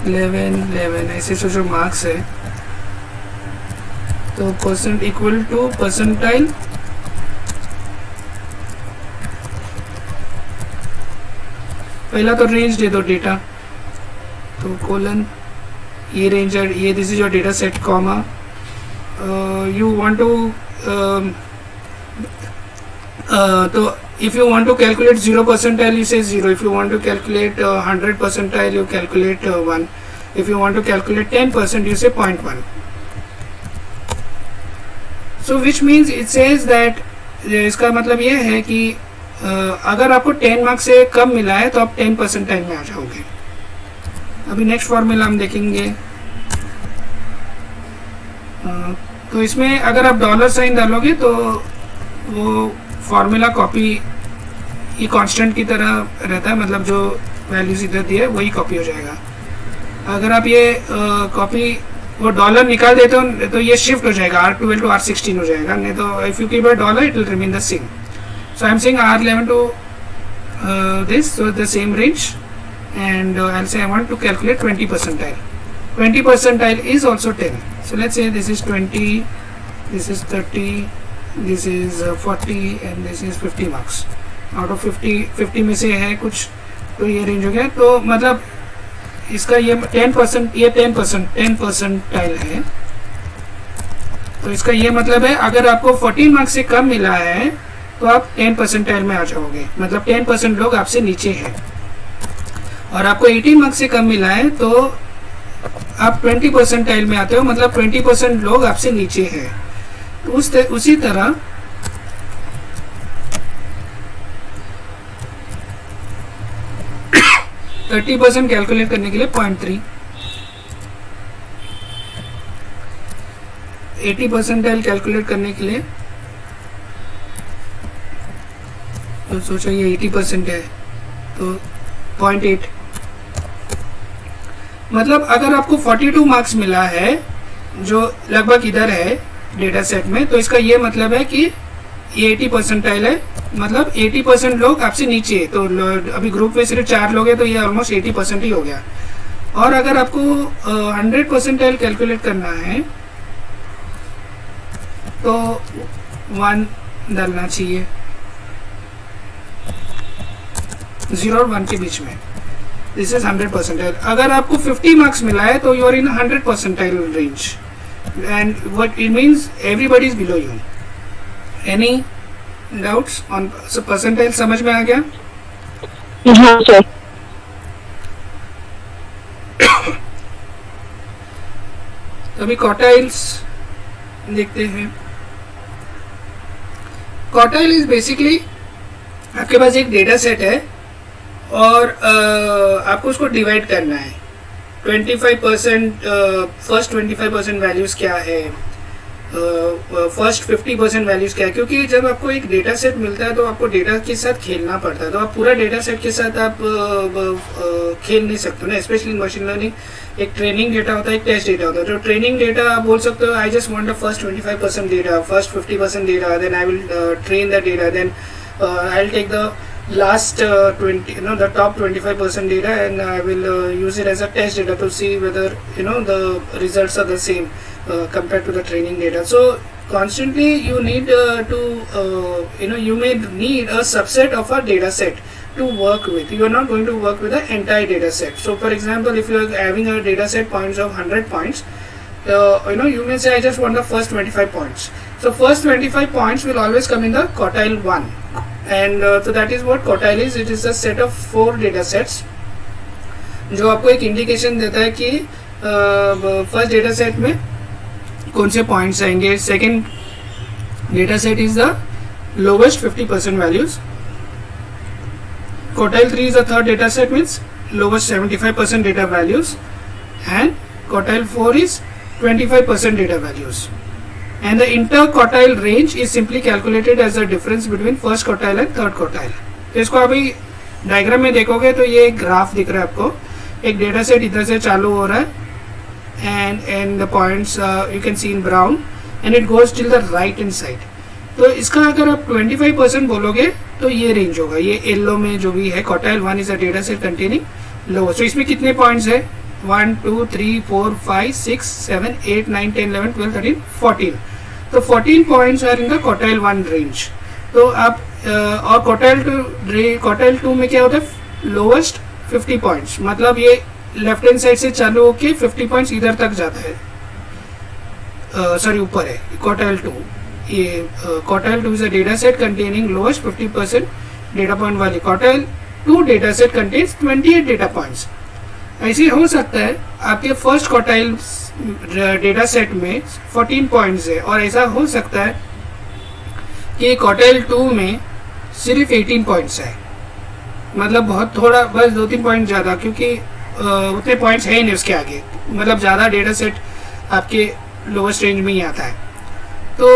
मतलब 11 ऐसे जो मार्क्स है, तो परसेंट इक्वल टू परसेंटाइल पहला तो रेंज दे दो डेटा, तो कोलन ये रेंज है, ये this is your data set, comma you want to तो if you want to calculate 0 percentile you say 0, if you want to calculate 100 percentile you calculate 1, if you want to calculate 10% you say 0.1. So which means it says that इसका मतलब ये है कि अगर आपको 10 marks से कम मिला है तो आप 10 परसेंटाइल में आ जाओगे. अभी नेक्स्ट फॉर्मूला हम देखेंगे. तो इसमें अगर आप डॉलर साइन डालोगे तो वो फॉर्मूला कॉपी ये कांस्टेंट की तरह रहता है, मतलब जो वैल्यूज इधर दी है वही कॉपी हो जाएगा. अगर आप ये कॉपी वो डॉलर निकाल देते हो तो ये शिफ्ट हो जाएगा, R12 to R16 हो जाएगा, नहीं तो if you keep a dollar it will remain the same. So I am saying R11 to this, so the same range, and I'll say I want to calculate 20 percentile. 20 percentile is also 10. So let's say this is 20, this is 30, this is 40 and this is 50 marks. Out of 50 में से है कुछ, तो ये range हो गया. तो मतलब इसका ये 10%, ये 10 परसेंटाइल है. तो इसका ये मतलब है अगर आपको 14 मार्क्स से कम मिला है तो आप 10 परसेंटाइल में आ जाओगे, मतलब 10% लोग आपसे नीचे हैं. और आपको 18 मार्क्स से कम मिला है तो आप 20 परसेंटाइल में आते हो, मतलब 20% लोग आपसे नीचे हैं. तो उसी तरह 30% कैलकुलेट करने के लिए 0.3, 80 परसेंटाइल कैलकुलेट करने के लिए तो सोचो ये 80% है तो 0.8. मतलब अगर आपको 42 मार्क्स मिला है जो लगभग इधर है डेटा सेट में, तो इसका ये मतलब है कि ये 80 परसेंटाइल है, मतलब 80% लोग आपसे नीचे है। तो अभी ग्रुप में सिर्फ 4 लोग हैं, तो ये ऑलमोस्ट 80% ही हो गया। और अगर आपको 100 परसेंटाइल कैलकुलेट करना है तो 1 डालना चाहिए, 0 और 1 के बीच में। This is 100 percentile. अगर आपको 50 मार्क्स मिला है तो you are in 100 percentile range, and what it means everybody is below you. Any doubts on percentile? समझ में आ गया? हाँ सर। अभी क्वार्टाइल्स देखते हैं। क्वार्टाइल इज बेसिकली आपके पास एक डेटा सेट है और आपको उसको डिवाइड करना है। 25% फर्स्ट 25% वैल्यूज़ क्या है, फर्स्ट 50% वैल्यूज़ क्या है, क्योंकि जब आपको एक डेटा सेट मिलता है तो आपको डेटा के साथ खेलना पड़ता है। तो आप पूरा डेटा सेट के साथ आप खेल नहीं सकते ना, स्पेशली मशीन लर्निंग। एक ट्रेनिंग डेटा होता है, एक टेस्ट डेटा होता है। तो ट्रेनिंग डेटा आप बोल सकते हो I just want the first 25% data, first 50% data, then I will train the data, then I will take the last 20, the top 25% data, and I will use it as a test data to see whether the results are the same compared to the training data. So constantly you need you may need a subset of a data set to work with. You are not going to work with the entire data set. So for example, if you are having a data set points of 100 points, you may say I just want the first 25 points. So first 25 points will always come in the quartile 1. And so that is what quartile is. It is a set of 4 data sets जो आपको एक indication देता है कि first data set में कौन से points आएंगे। Second data set is the lowest 50% values. quartile 3 is the third data set, means lowest 75% data values, and quartile 4 is 25% data values. And the interquartile range is simply calculated as the difference between first quartile and third quartile. तो इसको अभी diagram में देखोगे तो ये एक graph दिख रहा है आपको। एक डेटा सेट इधर से चालू हो रहा है and the points you can see in brown and it goes till the right hand side. तो इसका अगर आप 25% बोलोगे तो ये रेंज होगा। ये येलो में जो भी है quartile 1 is a data set containing lowest. तो इसमें कितने पॉइंट्स है? 1 2 3 4 5 6 7 8 9 10 11 12 13 14। तो 14 points are in the quartile 1 range. तो आप और क्वार्टाइल 2 में क्या होता है? लोवेस्ट 50 पॉइंट्स, मतलब ये लेफ्ट हैंड साइड से चालू होके 50 पॉइंट्स इधर तक जाता है, सॉरी ऊपर है क्वार्टाइल 2। ये quartile 2 is a data set containing lowest 50% data point वाली। Quartile 2 data set contains 28 data points. ऐसे हो सकता है आपके फर्स्ट क्वार्टाइल डेटा सेट में 14 पॉइंट्स है, और ऐसा हो सकता है कि क्वार्टाइल 2 में सिर्फ 18 पॉइंट्स है, मतलब बहुत थोड़ा, बस 2-3 पॉइंट ज़्यादा, क्योंकि उतने पॉइंट्स है ही नहीं उसके आगे, मतलब ज़्यादा डेटा सेट आपके लोवेस्ट रेंज में ही आता है। तो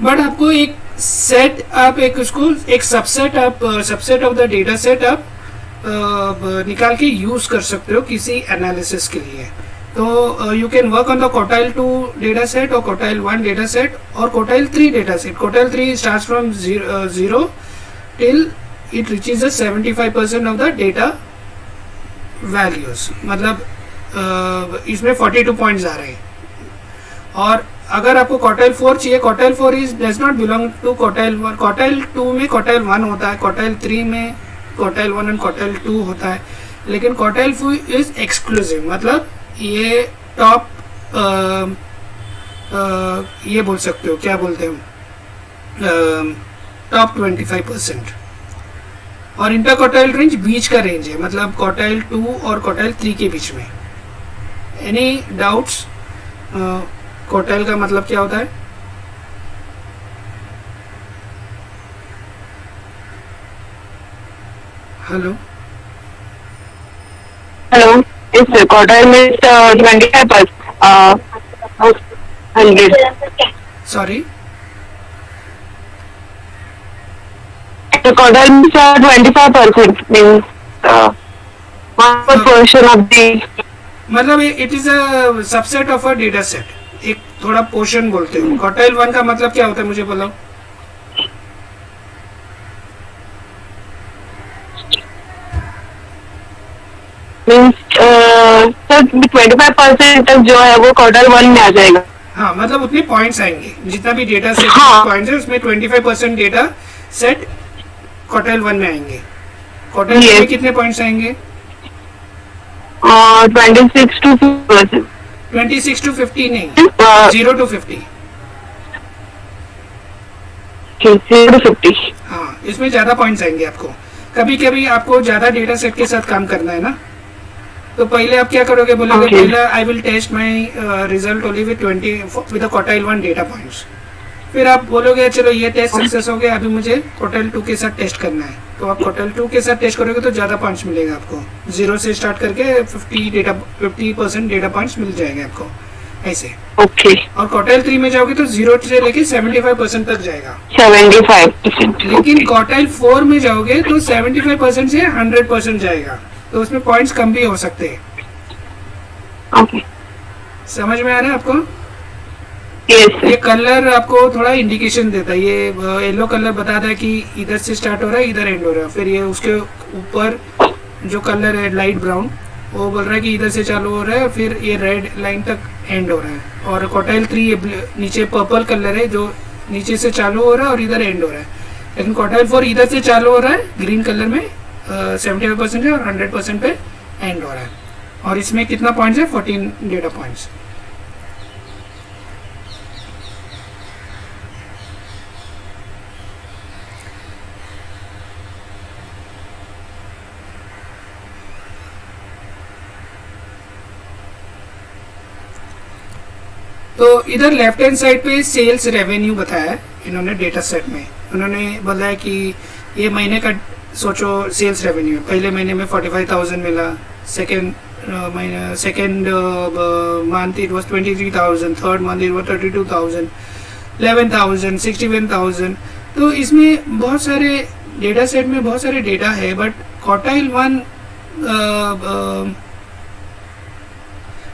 बट आपको एक सेट, आप एक उसको एक subset of the data set आप निकाल के यूज कर सकते हो किसी एनालिसिस के लिए। तो you can work on the quartile 2 data set और क्वार्टाइल 1 डेटा सेट और quartile 3 data set. Quartile 3 starts from 0 till it reaches the 75% of the data values, मतलब इसमें 42 पॉइंट्स आ रहे हैं। और अगर आपको क्वार्टाइल 4 चाहिए, quartile 4 is does not belong to quartile 1। Quartile 2 में क्वार्टाइल 1 होता है, क्वार्टाइल 3 में क्वार्टाइल 1 एंड क्वार्टाइल 2 होता है, लेकिन क्वार्टाइल 4 इज एक्सक्लूसिव, मतलब ये टॉप ये बोल सकते हो, क्या बोलते हैं, टॉप 25%। और इंटर क्वार्टाइल रेंज बीच का रेंज है, मतलब क्वार्टाइल 2 और क्वार्टाइल 3 के बीच में। Any doubts? क्वार्टाइल का मतलब क्या होता है? हेलो हेलो, इस क्वार्टाइल में 25%, 100। सॉरी, क्वार्टाइल में 25% means 1% of the, मतलब it is a subset of a data set. एक थोड़ा पोर्शन बोलते हो। क्वार्टाइल 1 का मतलब क्या होता है मुझे बताओ। मीन्स सर 25% तक जो है वो क्वार्टर 1 में आ जाएगा। हाँ, मतलब उतने पॉइंट्स आएंगे, जितना भी डेटा सेट हाँ। पॉइंट्स है उसमें 25% डेटा सेट क्वार्टाइल 1 में आएंगे। Quartile 2 Yes. में कितने पॉइंट्स आएंगे? 26 to 50%। 26 to 50 नहीं, 0 to 50। 0 to 50। हाँ, इसमें ज़्यादा पॉइंट्स आएंगे आपको। कभी कभी आपको ज़्यादा डेटा सेट के साथ काम करना है ना, तो पहले आप क्या करोगे, बोलोगे Okay. पहले I will test my result only with 20 with quartile 1 data points. फिर आप बोलोगे चलो ये टेस्ट सक्सेस हो गया, अभी मुझे क्वार्टाइल 2 के साथ टेस्ट करना है। तो आप क्वार्टाइल 2 के साथ टेस्ट करोगे तो ज़्यादा पॉइंट्स मिलेगा आपको। 0 से स्टार्ट करके 50% डेटा पॉइंट्स मिल जाएंगे आपको ऐसे। ओके। और क्वार्टाइल 3 में जाओगे तो 0 से लेके 75% तक जाएगा। 75%। लेकिन क्वार्टाइल 4 में जाओगे तो 75% से 100% जाएगा, तो उसमें पॉइंट्स कम भी हो सकते हैं। ओके। समझ में आ रहा है आपको? यस ये कलर आपको थोड़ा इंडिकेशन देता है। ये येलो कलर बताता है कि इधर से स्टार्ट हो रहा है, इधर एंड हो रहा है। फिर ये उसके ऊपर जो कलर है लाइट ब्राउन, वो बोल रहा है कि इधर से चालू हो रहा है, फिर ये रेड लाइन तक एंड हो रहा है। और क्वार्टाइल 3 ये नीचे पर्पल कलर है जो नीचे से चालू हो रहा है और इधर एंड हो रहा है। लेकिन क्वार्टाइल 4 इधर से चालू हो रहा है ग्रीन कलर में 75% है और 100% पे एंड हो रहा है। और इसमें कितना पॉइंट्स है? 14 डेटा पॉइंट्स। तो इधर लेफ्ट हैंड साइड पे सेल्स रेवेन्यू बताया है इन्होंने डेटा सेट में। उन्होंने बोला है कि ये महीने का सोचो सेल्स रेवेन्यू, पहले महीने में 45,000 मिला, second month it was 23,000, third month it was 32,000, 11,000, 61,000। तो इसमें बहुत सारे डेटा सेट में बहुत सारे डेटा है, बट क्वार्टाइल 1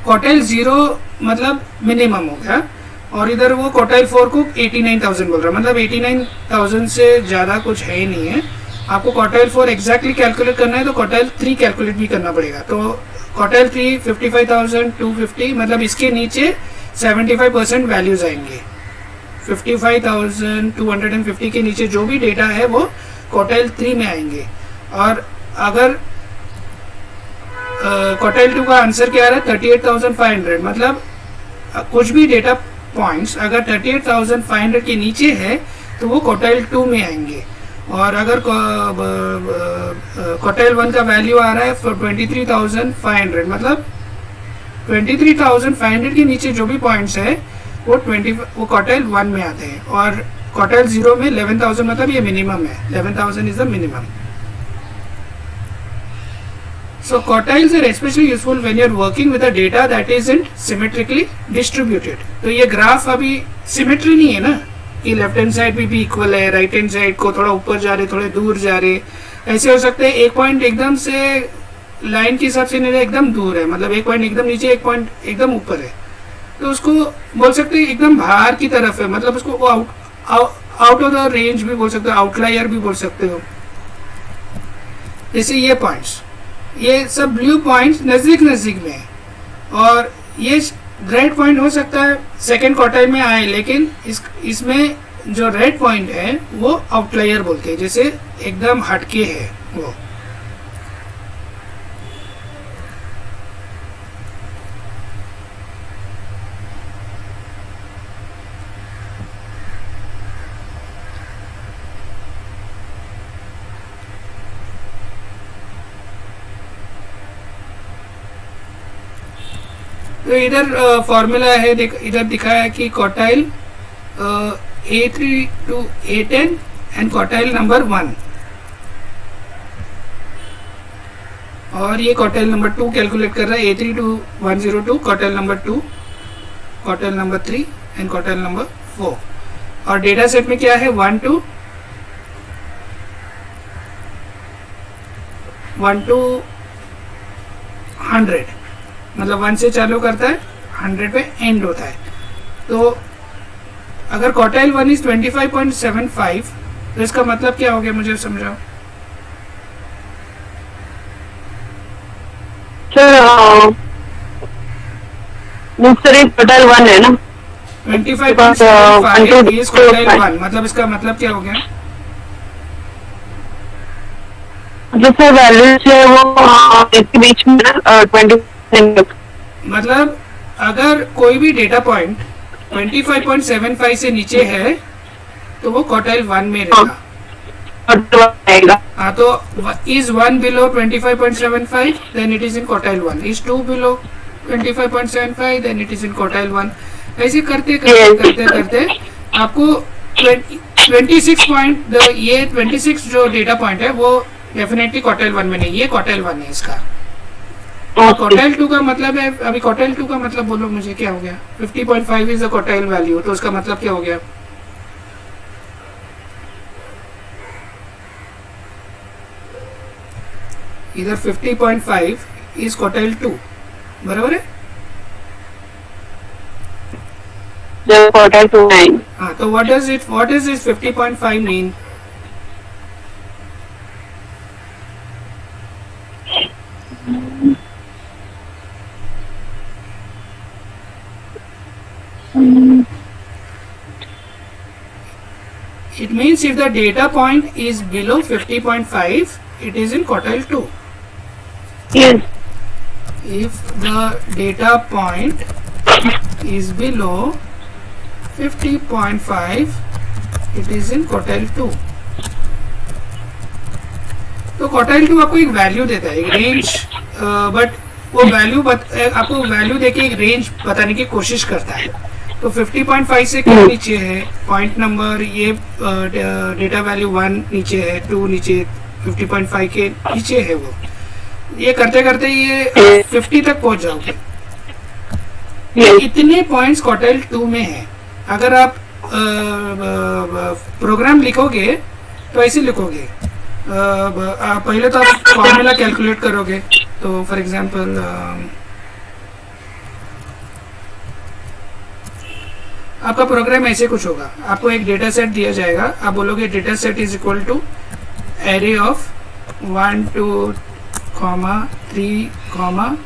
क्वार्टाइल 0 मतलब मिनिमम हो गया, और इधर वो क्वार्टाइल 4 को 89,000 बोल रहा है, मतलब 89,000 से ज़्यादा कुछ है ही नहीं है। आपको क्वार्टाइल 4 एग्जैक्टली कैलकुलेट करना है तो क्वार्टाइल 3 कैलकुलेट भी करना पड़ेगा। तो क्वार्टाइल 3 55,250, मतलब इसके नीचे 75% वैल्यूज आएंगे। 55,250 के नीचे जो भी डेटा है वो क्वार्टाइल 3 में आएंगे। और अगर क्वार्टाइल 2 का आंसर क्या आ रहा है? 38,500, मतलब कुछ भी डेटा पॉइंट्स अगर 38,500 के नीचे है तो वो क्वार्टाइल 2 में आएंगे। और अगर क्वार्टाइल 1 का वैल्यू आ रहा है 23,500, मतलब 23,500 के नीचे जो भी पॉइंट्स है वो क्वार्टाइल 1 में आते हैं। और क्वार्टाइल 0 में 11,000, मतलब ये मिनिमम है, 11,000 is the minimum. So quartiles are especially useful when you are working with a data that isn't symmetrically distributed. तो ये ग्राफ अभी सिमेट्री नहीं है ना, कि लेफ्ट हैंड साइड भी इक्वल है, राइट हैंड साइड को थोड़ा ऊपर जा रहे थोड़े दूर जा रहे, ऐसे हो सकते हैं। एक पॉइंट एकदम से लाइन के हिसाब से नहीं एकदम दूर है, मतलब एक पॉइंट एकदम नीचे, एक पॉइंट एकदम ऊपर है, तो उसको बोल सकते हैं एकदम बाहर की तरफ है, मतलब उसको आउट ऑफ द रेंज भी बोल सकते हो, आउटलायर भी बोल सकते हो। जैसे ये पॉइंट्स, ये सब ब्लू पॉइंट्स नज़दीक नज़दीक में है, और ये रेड पॉइंट हो सकता है सेकेंड क्वार्टाइल में आए, लेकिन इसमें जो रेड पॉइंट है वो आउटलायर बोलते हैं, जैसे एकदम हटके है वो। तो इधर फॉर्मूला है, इधर दिखाया है कि quartile A3 to A10 and quartile number 1, और ये क्वार्टाइल नंबर 2 कैलकुलेट कर रहा है। A3 to 102, quartile number 2, quartile number 3 and quartile number 4। और डेटा सेट में क्या है? 1 to 100, मतलब 1 से चालू करता है 100 पे एंड होता है। तो अगर क्वार्टाइल 1 इज 25.75 तो इसका मतलब क्या हो गया, मुझे समझाओ। सर दूसरे क्वार्टाइल 1 है ना, 25.75 इज क्वार्टाइल 1, मतलब इसका मतलब क्या हो गया? मतलब सर वैल्यूज है वो इसके बीच में ना 20। मतलब अगर कोई भी डेटा पॉइंट 25.75 से नीचे है तो वो क्वार्टाइल 1 में रहेगा। हाँ, तो is 1 below 25.75 then it is in quartile 1, is 2 below 25.75 then it is in quartile 1। ऐसे करते करते आपको 26 जो डेटा पॉइंट है वो डेफिनेटली क्वार्टाइल 1 में नहीं, ये क्वार्टाइल 1 है इसका। क्वार्टाइल 2 का मतलब है, अभी क्वार्टाइल 2 का मतलब बोलो मुझे क्या हो गया? 50.5 इज द क्वार्टाइल वैल्यू, तो उसका मतलब क्या हो गया? इधर 50.5 इज क्वार्टाइल 2, बराबर है? क्वार्टाइल 2 है। हाँ, तो what is this 50.5 mean? It means if the data point is below 50.5, it is in quartile 2. Yes. If the data point is below 50.5, it is in quartile 2. तो क्वार्टाइल 2 आपको एक value देता है, एक रेंज, बट वो value आपको value देके एक रेंज बताने की कोशिश करता है। तो 50.5 से क्या नीचे है पॉइंट नंबर, ये डेटा वैल्यू 1 नीचे है, 2 नीचे, 50.5 के नीचे है वो। ये करते करते ये 50 तक पहुंच जाओगे। इतने पॉइंट्स क्वार्टाइल 2 में है। अगर आप प्रोग्राम लिखोगे तो ऐसे लिखोगे, पहले तो आप फॉर्मूला कैलकुलेट करोगे। तो फॉर एग्जांपल आपका प्रोग्राम ऐसे कुछ होगा, आपको एक डेटा सेट दिया जाएगा, आप बोलोगे data set is equal to array of 1 2 3 4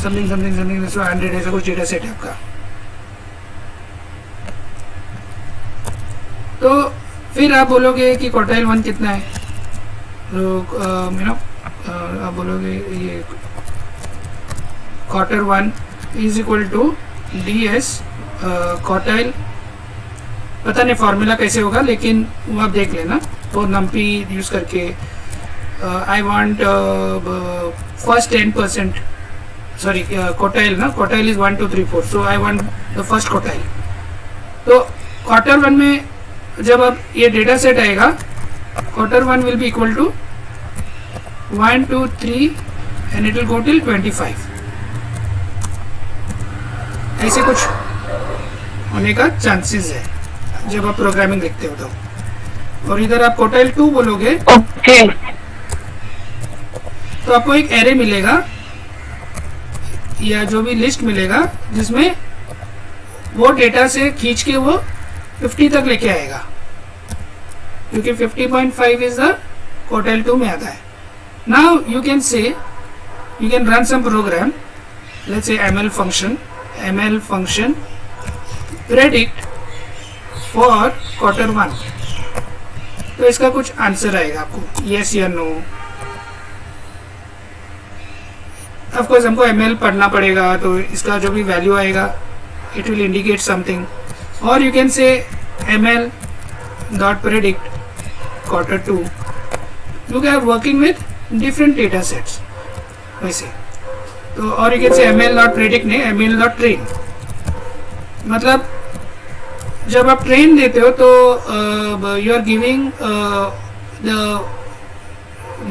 something something something 100, ऐसा कुछ डेटा सेट है आपका। तो फिर आप बोलोगे कि क्वार्टाइल 1 कितना है, तो आप बोलोगे ये quarter 1 is equal to ds quartile, पता नहीं फॉर्मूला कैसे होगा लेकिन वो आप देख लेना। तो नम्पी यूज करके I want first 10%, sorry quartile ना, quartile is 1 2 3 4, so I want the first quartile. तो क्वार्टर 1 में जब अब ये डेटा सेट आएगा, quarter 1 will be equal to 1 2 3 and it will go till 25, ऐसे कुछ होने का चांसेस है जब आप प्रोग्रामिंग देखते हो तो। और इधर आप क्वार्टाइल 2 बोलोगे तो आपको एक एरे मिलेगा या जो भी लिस्ट मिलेगा जिसमें वो डेटा से खींच के वो 50 तक लेके आएगा, क्योंकि 50.5 इज द क्वार्टाइल 2 में आता है। नाउ यू कैन से you can run some program, let's say ml function predict for quarter 1, तो इसका कुछ आंसर आएगा आपको yes या no। ऑफ कोर्स हमको ml पढ़ना पड़ेगा, तो इसका जो भी वैल्यू आएगा it will indicate something, or you can say ml dot predict quarter 2, you are working with different data sets वैसे। तो और you can say ml dot predict नहीं, ml डॉट ट्रेन, मतलब जब आप ट्रेन देते हो तो you are giving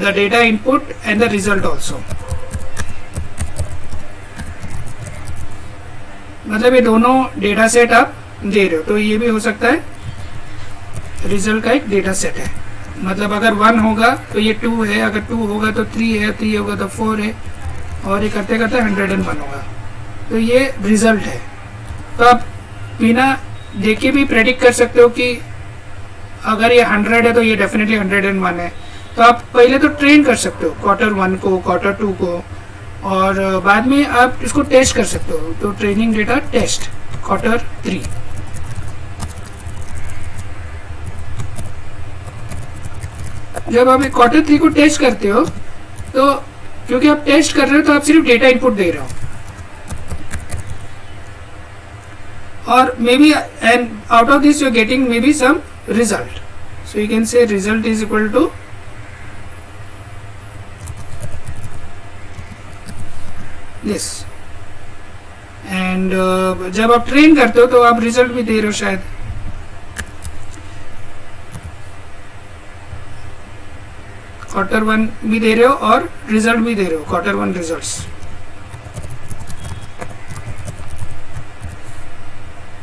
the data input and the result also, मतलब ये दोनों डेटा सेट आप दे रहे हो। तो ये भी हो सकता है रिजल्ट का एक डेटा सेट है, मतलब अगर 1 होगा तो ये 2 है, अगर 2 होगा तो 3 है, 3 होगा तो 4 है, और ये करते करते 101 होगा, तो ये रिजल्ट है। तो आप बिना देखे भी प्रेडिक्ट कर सकते हो कि अगर ये 100 है तो ये डेफिनेटली 101 है। तो आप पहले तो ट्रेन कर सकते हो Q1 को, Q2 को, और बाद में आप इसको टेस्ट कर सकते हो। तो ट्रेनिंग डेटा टेस्ट Q3। जब आप Q3 को टेस्ट करते हो तो क्योंकि आप टेस्ट कर रहे हो तो आप सिर्फ डेटा इनपुट दे रहे हो, और maybe and out of this you are getting maybe some result. So you can say result is equal to this. And जब आप ट्रेन करते हो तो आप रिजल्ट भी दे रहे हो शायद। Q1 भी दे रहे हो और रिजल्ट भी दे रहे हो, Q1 रिजल्ट्स।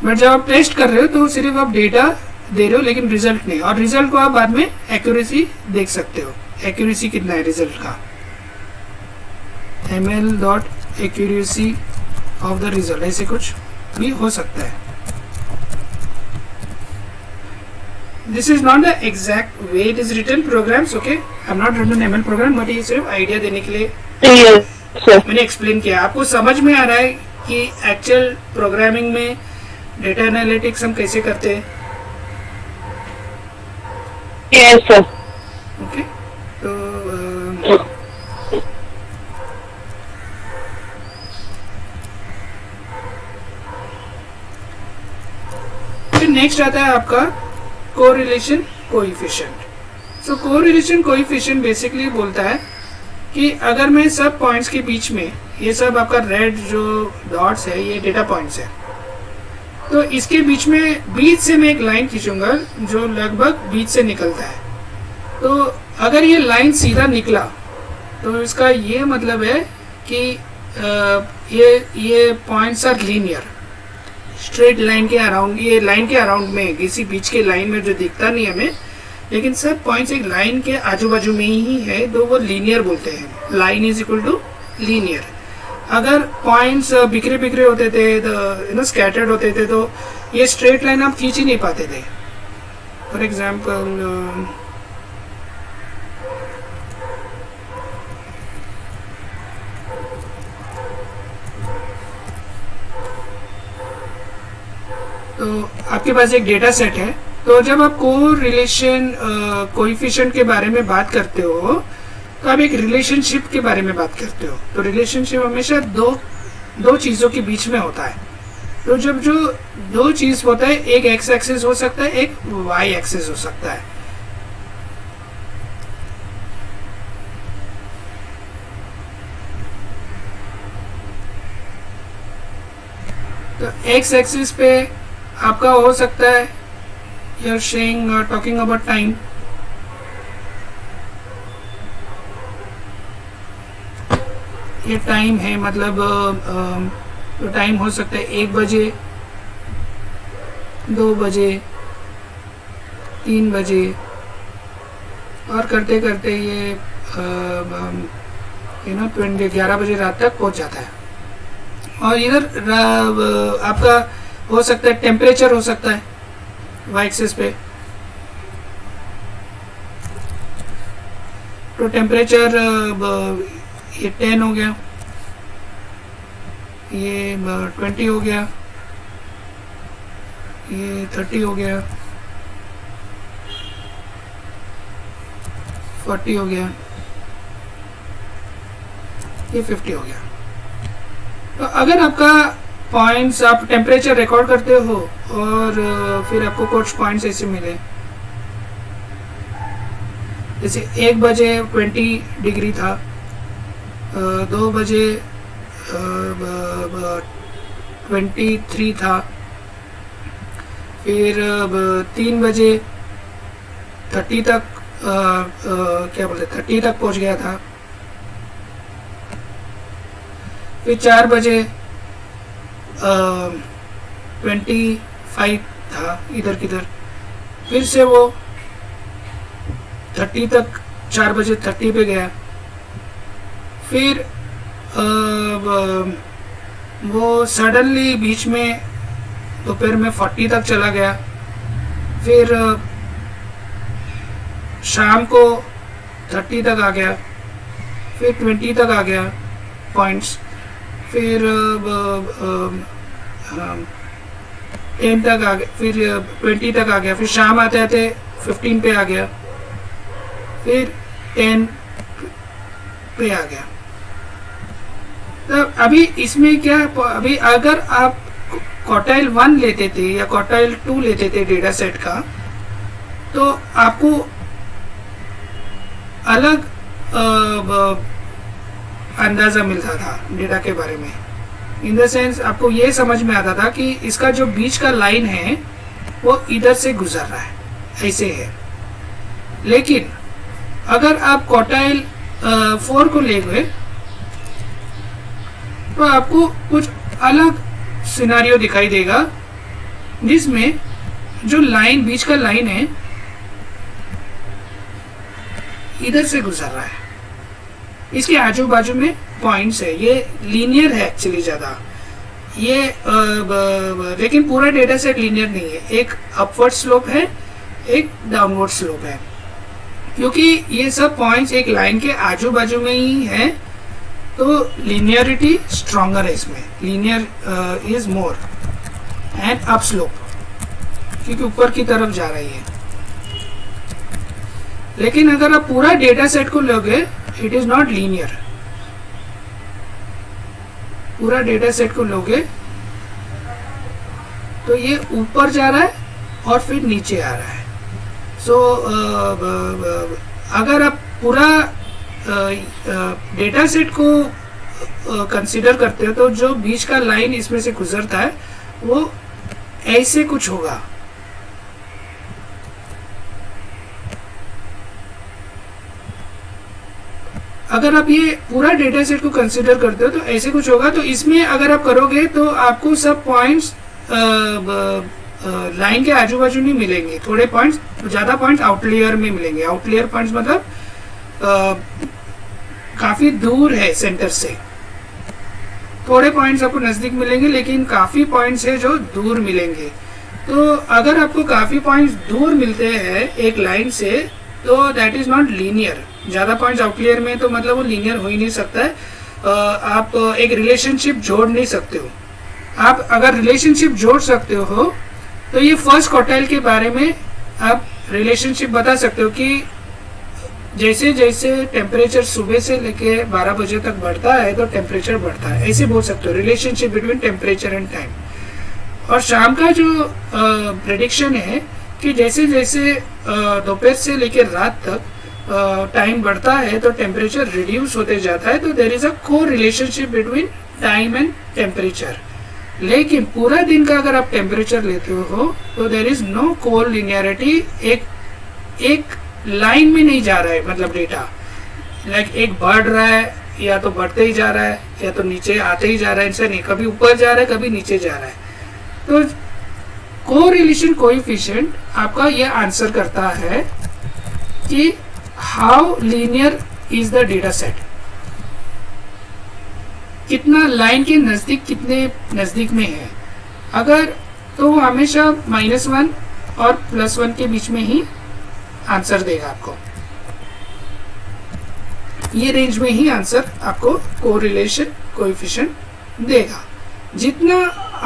बट जब आप टेस्ट कर रहे हो तो सिर्फ आप डेटा दे रहे हो लेकिन रिजल्ट नहीं, और रिजल्ट को आप बाद में एक्यूरेसी देख सकते हो। एक्यूरेसी कितना है रिजल्ट का, ml.accuracy ऑफ द रिजल्ट, ऐसे कुछ भी हो सकता है। This is not the exact way it is written programs, okay. I am not written ML program, but ये सिर्फ आइडिया देने के लिए मैंने एक्सप्लेन किया। आपको समझ में आ रहा है कि एक्चुअल प्रोग्रामिंग में डेटा एनालिटिक्स हम कैसे करते हैं? Yes sir. ओके, तो फिर नेक्स्ट आता है आपका कोरिलेशन कोएफिशिएंट। सो कोरिलेशन कोएफिशिएंट बेसिकली बोलता है कि अगर मैं सब पॉइंट्स के बीच में, ये सब आपका रेड जो डॉट्स है ये डेटा पॉइंट्स है, तो इसके बीच से मैं एक लाइन खींचूंगा जो लगभग बीच से निकलता है। तो अगर ये लाइन सीधा निकला तो इसका ये मतलब है कि ये points are linear, straight line के अराउंड, ये लाइन के अराउंड में, किसी बीच के लाइन में जो दिखता नहीं हमें, लेकिन सब पॉइंट्स एक लाइन के आजू बाजू में ही है, तो वो लीनियर बोलते हैं। Line is equal to linear. अगर पॉइंट्स बिखरे बिखरे होते थे, स्कैटर्ड होते थे, तो ये स्ट्रेट लाइन आप खींच ही नहीं पाते थे। फॉर एग्जाम्पल तो आपके पास एक डेटा सेट है, तो जब आप कोरिलेशन कोएफिशिएंट के बारे में बात करते हो तो आप एक रिलेशनशिप के बारे में बात करते हो। तो रिलेशनशिप हमेशा दो चीज़ों के बीच में होता है। तो जब जो दो चीज़ होता है, एक एक्स एक्सिस हो सकता है, एक वाई एक्सिस हो सकता है। तो एक्स एक्सिस पे आपका हो सकता है you are saying talking about time. ये टाइम है, मतलब तो टाइम हो सकता है 1 बजे, 2 बजे, 3 बजे, और करते करते ये 11 बजे रात तक पहुंच जाता है। और इधर आपका हो सकता है टेम्परेचर हो सकता है वाई एक्सिस पे। तो टेम्परेचर ये 10 हो गया, ये 20 हो गया, ये 30 हो गया, 40 हो गया, ये 50 हो गया। तो अगर आपका पॉइंट्स, आप टेम्परेचर रिकॉर्ड करते हो और फिर आपको कुछ पॉइंट्स ऐसे मिले, जैसे 1 बजे 20 डिग्री था, 2 बजे 23 था, फिर 3 बजे 30 तक, क्या बोलते 30 तक पहुंच गया था, फिर 4 बजे 25 था इधर किधर, फिर से वो 30 तक, 4 बजे 30 पे गया, फिर वो सडनली बीच में दोपहर में 40 तक चला गया, फिर शाम को 30 तक आ गया, फिर 20 तक आ गया पॉइंट्स, फिर 10 तक आ गया, फिर 20 तक आ गया, फिर शाम आते आते 15 पे आ गया, फिर 10 पे आ गया। तो अभी इसमें क्या, अभी अगर आप क्वार्टाइल 1 लेते थे या क्वार्टाइल 2 लेते थे डेटा सेट का, तो आपको अलग अंदाज़ा मिलता था डेटा के बारे में। इन द सेंस आपको ये समझ में आता था कि इसका जो बीच का लाइन है वो इधर से गुजर रहा है, ऐसे है। लेकिन अगर आप क्वार्टाइल 4 को ले गए तो आपको कुछ अलग सिनारियो दिखाई देगा, जिसमें जो लाइन, बीच का लाइन है, इधर से गुजर रहा है, इसके आजू बाजू में पॉइंट्स है, ये लीनियर है एक्चुअली ज़्यादा ये, लेकिन पूरा डेटा सेट लीनियर नहीं है, एक अपवर्ड स्लोप है, एक डाउनवर्ड स्लोप है, क्योंकि ये सब पॉइंट्स एक लाइन के आजू बाजू में ही है, तो लीनियरिटी स्ट्रॉन्गर है इसमें, linear is more and up slope, क्योंकि ऊपर की तरफ जा रही है। लेकिन अगर आप पूरा डेटा सेट को लोगे, इट इज नॉट लीनियर। पूरा डेटा सेट को लोगे तो ये ऊपर जा रहा है और फिर नीचे आ रहा है। सो अगर आप पूरा डेटा सेट को कंसीडर करते हो, तो जो बीच का लाइन इसमें से गुजरता है वो ऐसे कुछ होगा। अगर आप ये पूरा डेटा सेट को कंसीडर करते हो तो ऐसे कुछ होगा। तो इसमें अगर आप करोगे तो आपको सब पॉइंट्स लाइन के आजू बाजू नहीं मिलेंगे, थोड़े पॉइंट्स, ज़्यादा पॉइंट्स आउटलेयर में मिलेंगे। आउटलेयर पॉइंट्स मतलब काफ़ी दूर है सेंटर से, थोड़े पॉइंट्स आपको नज़दीक मिलेंगे, लेकिन काफ़ी पॉइंट्स है जो दूर मिलेंगे। तो अगर आपको काफ़ी पॉइंट्स दूर मिलते हैं एक लाइन से, तो दैट इज़ नॉट लीनियर। ज़्यादा पॉइंट्स आउटलेयर में तो मतलब वो लीनियर हो ही नहीं सकता है। आप एक रिलेशनशिप जोड़ नहीं सकते हो। आप अगर रिलेशनशिप जोड़ सकते हो तो ये फर्स्ट क्वार्टाइल के बारे में आप रिलेशनशिप बता सकते हो कि जैसे जैसे टेम्परेचर सुबह से लेके 12 बजे तक बढ़ता है तो टेम्परेचर बढ़ता है, ऐसे बोल सकते हो, relationship between temperature and time. और शाम का जो प्रेडिक्शन है कि जैसे जैसे दोपहर से लेकर रात तक टाइम बढ़ता है तो टेम्परेचर रिड्यूस होते जाता है, तो देयर इज अ को relationship between time and temperature. लेकिन पूरा दिन का अगर आप टेम्परेचर लेते हो तो देयर इज नो को लिनियरिटी। एक लाइन में नहीं जा रहा है, मतलब डेटा लाइक एक बढ़ रहा है या तो बढ़ते ही जा रहा है या तो नीचे आते ही जा रहा है, ऐसा नहीं, कभी ऊपर जा रहा है कभी नीचे जा रहा है। तो कोरिलेशन कोएफिशिएंट आपका ये आंसर करता है कि how linear is the data set, कितना लाइन के नज़दीक, कितने नज़दीक में है। अगर तो वो हमेशा -1 और +1 के बीच में ही आंसर देगा आपको, ये रेंज में ही आंसर आपको कोरिलेशन कोएफिशिएंट देगा। जितना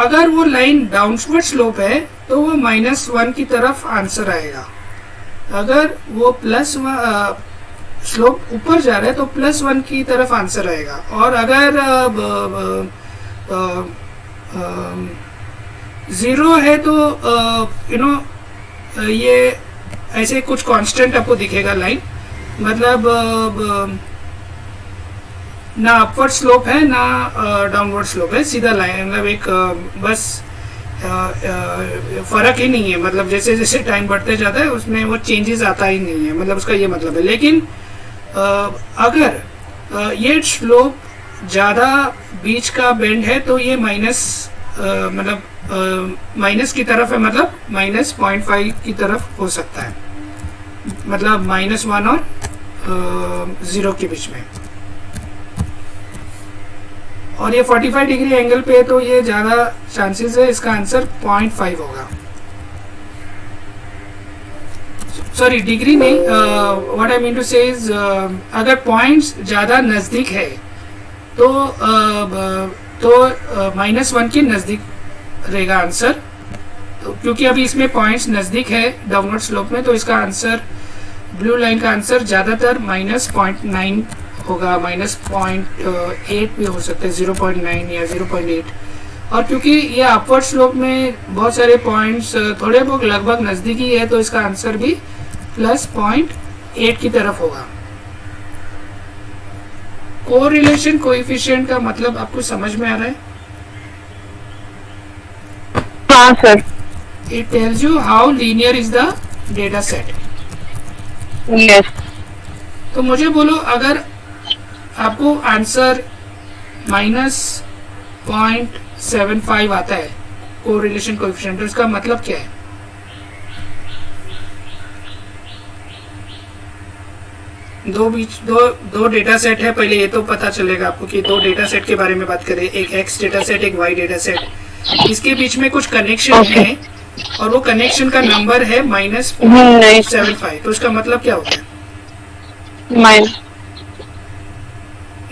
अगर वो लाइन डाउनवर्ड स्लोप है तो वो -1 की तरफ आंसर आएगा। अगर वो स्लोप ऊपर जा रहा है तो +1 की तरफ आंसर आएगा। और अगर 0 है तो ये ऐसे कुछ कांस्टेंट आपको दिखेगा लाइन, मतलब ना अपवर्ड स्लोप है ना डाउनवर्ड स्लोप है, सीधा लाइन, मतलब एक बस फ़र्क ही नहीं है, मतलब जैसे जैसे टाइम बढ़ते जाता है उसमें वो चेंजेस आता ही नहीं है, मतलब उसका ये मतलब है। लेकिन अगर ये स्लोप ज़्यादा बीच का बेंड है तो ये माइनस की तरफ है, मतलब -0.5 की तरफ हो सकता है, मतलब -1 और 0 के बीच में। और ये 45 डिग्री एंगल पे है, तो ये ज़्यादा चांसेस है इसका आंसर 0.5 होगा. सॉरी, डिग्री नहीं, व्हाट आई मीन टू से इज, अगर पॉइंट्स ज़्यादा नज़दीक है तो -1 के नज़दीक रहेगा आंसर. तो क्योंकि अभी इसमें पॉइंट्स नज़दीक है डाउनवर्ड स्लोप में, तो इसका आंसर, ब्लू लाइन का आंसर ज़्यादातर -0.9 होगा, -0.8 भी हो सकता है, 0.9 या 0.8. और क्योंकि ये अपवर्ड स्लोप में बहुत सारे पॉइंट्स थोड़े बहुत लगभग नज़दीकी है, तो इसका आंसर भी +0.8 की तरफ होगा. कोरिलेशन कोएफिशिएंट का मतलब आपको समझ में आ रहा है? हाँ sir. It tells you how linear is the data set. Yes. तो मुझे बोलो, अगर आपको आंसर -0.75 आता है कोरिलेशन कोएफिशिएंट, तो इसका मतलब क्या है? दो डेटा सेट है. पहले ये तो पता चलेगा आपको कि दो डेटा सेट के बारे में बात करें, एक एक्स डेटा सेट, एक वाई डेटा सेट. इसके बीच में कुछ कनेक्शन है और वो कनेक्शन का नंबर है -0.75. तो इसका मतलब क्या होता है?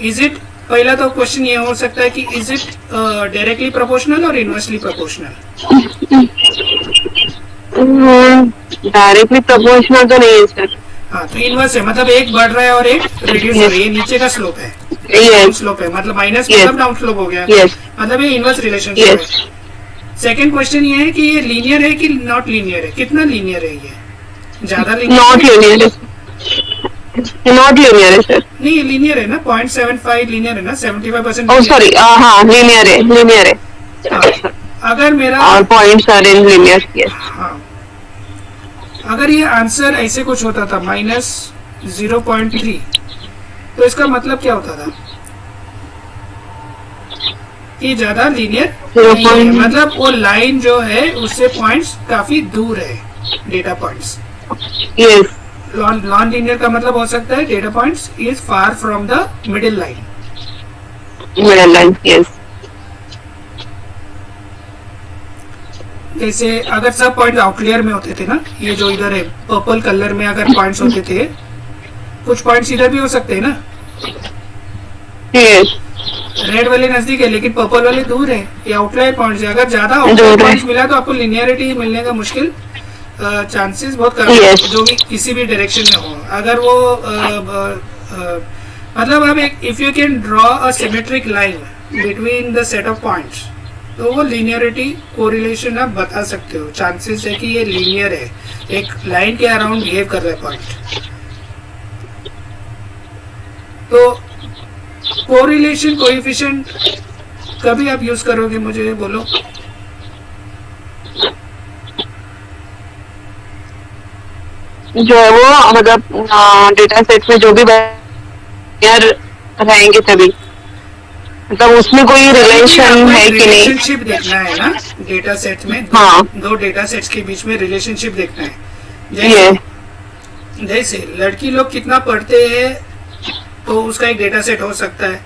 इज इट, पहला तो क्वेश्चन ये हो सकता है कि इज इट डायरेक्टली प्रोपोर्शनल और इनवर्सली प्रोपोर्शनल? डायरेक्टली प्रोपोर्शनल तो नहीं है सर. हाँ, तो इनवर्स है, मतलब एक बढ़ रहा है और एक रिड्यूस हो रहा है. ये नीचे का स्लोप है, डाउन स्लोप है, मतलब माइनस मतलब डाउन स्लोप हो गया. मतलब ये इनवर्स रिलेशनशिप है. सेकंड क्वेश्चन ये है कि ये लीनियर है कि नॉट लीनियर है? कितना लीनियर है ये? ज्यादा लीनियर? नॉट लीनियर है. नॉट लीनियर है सर. नहीं, लीनियर है ना. 0.75 लीनियर है ना. 75%. ओह सॉरी, हाँ लीनियर है, लीनियर है. अगर मेरा और points are in linear. Yes. हाँ, अगर ये आंसर ऐसे कुछ होता था -0.3, तो इसका मतलब क्या होता था? कि ज्यादा लीनियर नहीं है, मतलब वो लाइन जो है उससे पॉइंट्स काफी दूर है, data points. Yes. Non linear का मतलब हो सकता है data points is far from the middle line. Middle line. Yes. जैसे अगर सब पॉइंट आउटलियर में होते थे ना, ये जो इधर है पर्पल कलर में अगर पॉइंट्स होते थे, कुछ पॉइंट्स इधर भी हो सकते हैं ना. यस. रेड वाले नजदीक है लेकिन पर्पल वाले दूर है. ये आउटलायर पॉइंट्स है. अगर ज्यादा आउटलायर पॉइंट्स मिला तो आपको लिनियरिटी मिलने का मुश्किल, चांसेस बहुत कम है, जो भी किसी भी डायरेक्शन में हो. अगर वो मतलब आप एक, if you can draw a symmetric line between the set of points, तो वो लीनियरिटी कोरिलेशन आप बता सकते हो. चांसेस है कि ये लीनियर है, एक लाइन के अराउंड बिहेव कर रहा है पॉइंट. तो कोरिलेशन कोएफिशिएंट कभी आप यूज करोगे, मुझे बोलो. जो है वो मतलब डेटा सेट में जो भी रहेंगे तभी, मतलब उसमें कोई रिलेशन है कि नहीं, रिलेशनशिप देखना है ना डेटा सेट में. हाँ. दो डेटा सेट्स के बीच में रिलेशनशिप देखना है. जैसे लड़की लोग कितना पढ़ते हैं तो उसका एक डेटा सेट हो सकता है,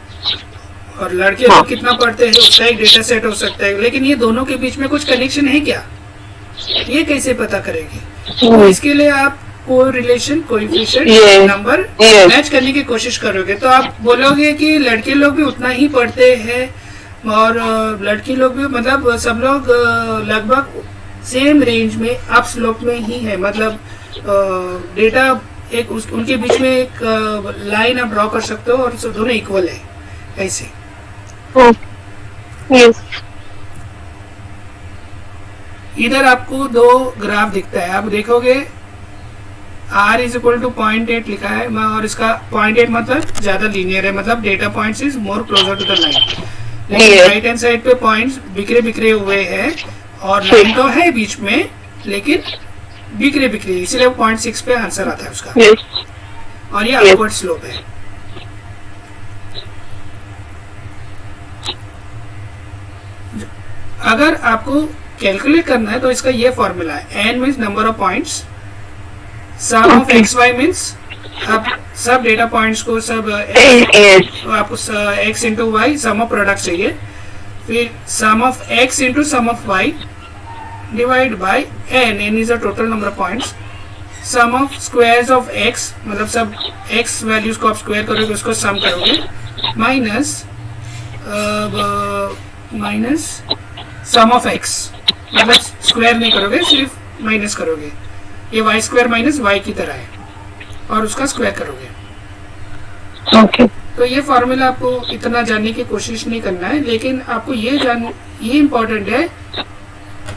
और लड़के लोग कितना पढ़ते हैं उसका एक डेटा सेट हो सकता है. लेकिन ये दोनों के बीच में कुछ कनेक्शन है क्या, ये कैसे पता करेंगे? तो इसके लिए आप कोरिलेशन कोएफिशिएंट नंबर मैच करने की कोशिश करोगे. तो आप बोलोगे कि लड़के लोग भी उतना ही पढ़ते हैं और लड़की लोग भी, मतलब सब लोग लगभग सेम रेंज में अप स्लोप में ही है. मतलब डेटा एक उनके बीच में एक लाइन आप ड्रॉ कर सकते हो और दोनों इक्वल है, ऐसे. इधर आपको दो ग्राफ दिखता है, आप देखोगे R इज इक्वल टू 0.8 लिखा है, और इसका 0.8 मतलब ज्यादा लीनियर है, मतलब data points is more closer to the line. लेकिन राइट हैंड साइड पे पॉइंट्स बिखरे बिखरे हुए हैं और लाइन तो है बीच में लेकिन बिखरे बिखरे, इसलिए 0.6 पे आंसर आता है उसका. और ये अपवर्ड स्लोप है. अगर आपको कैलकुलेट करना है तो इसका ये फॉर्मूला है. n means number of points, sum of xy means अब सब डेटा पॉइंट्स को सब Yes. तो आपको x into y sum of product चाहिए, फिर sum of x into sum of y divided by n, n is the total number of points, sum of squares of x, मतलब सब x values को आप square करोगे उसको सम करोगे, minus minus sum of x, मतलब स्क्वायर नहीं करोगे सिर्फ माइनस करोगे, ये y स्क्वायर माइनस y की तरह है और उसका स्क्वायर करोगे. Okay. तो ये फॉर्मूला आपको इतना जानने की कोशिश नहीं करना है, लेकिन आपको ये इम्पोर्टेंट है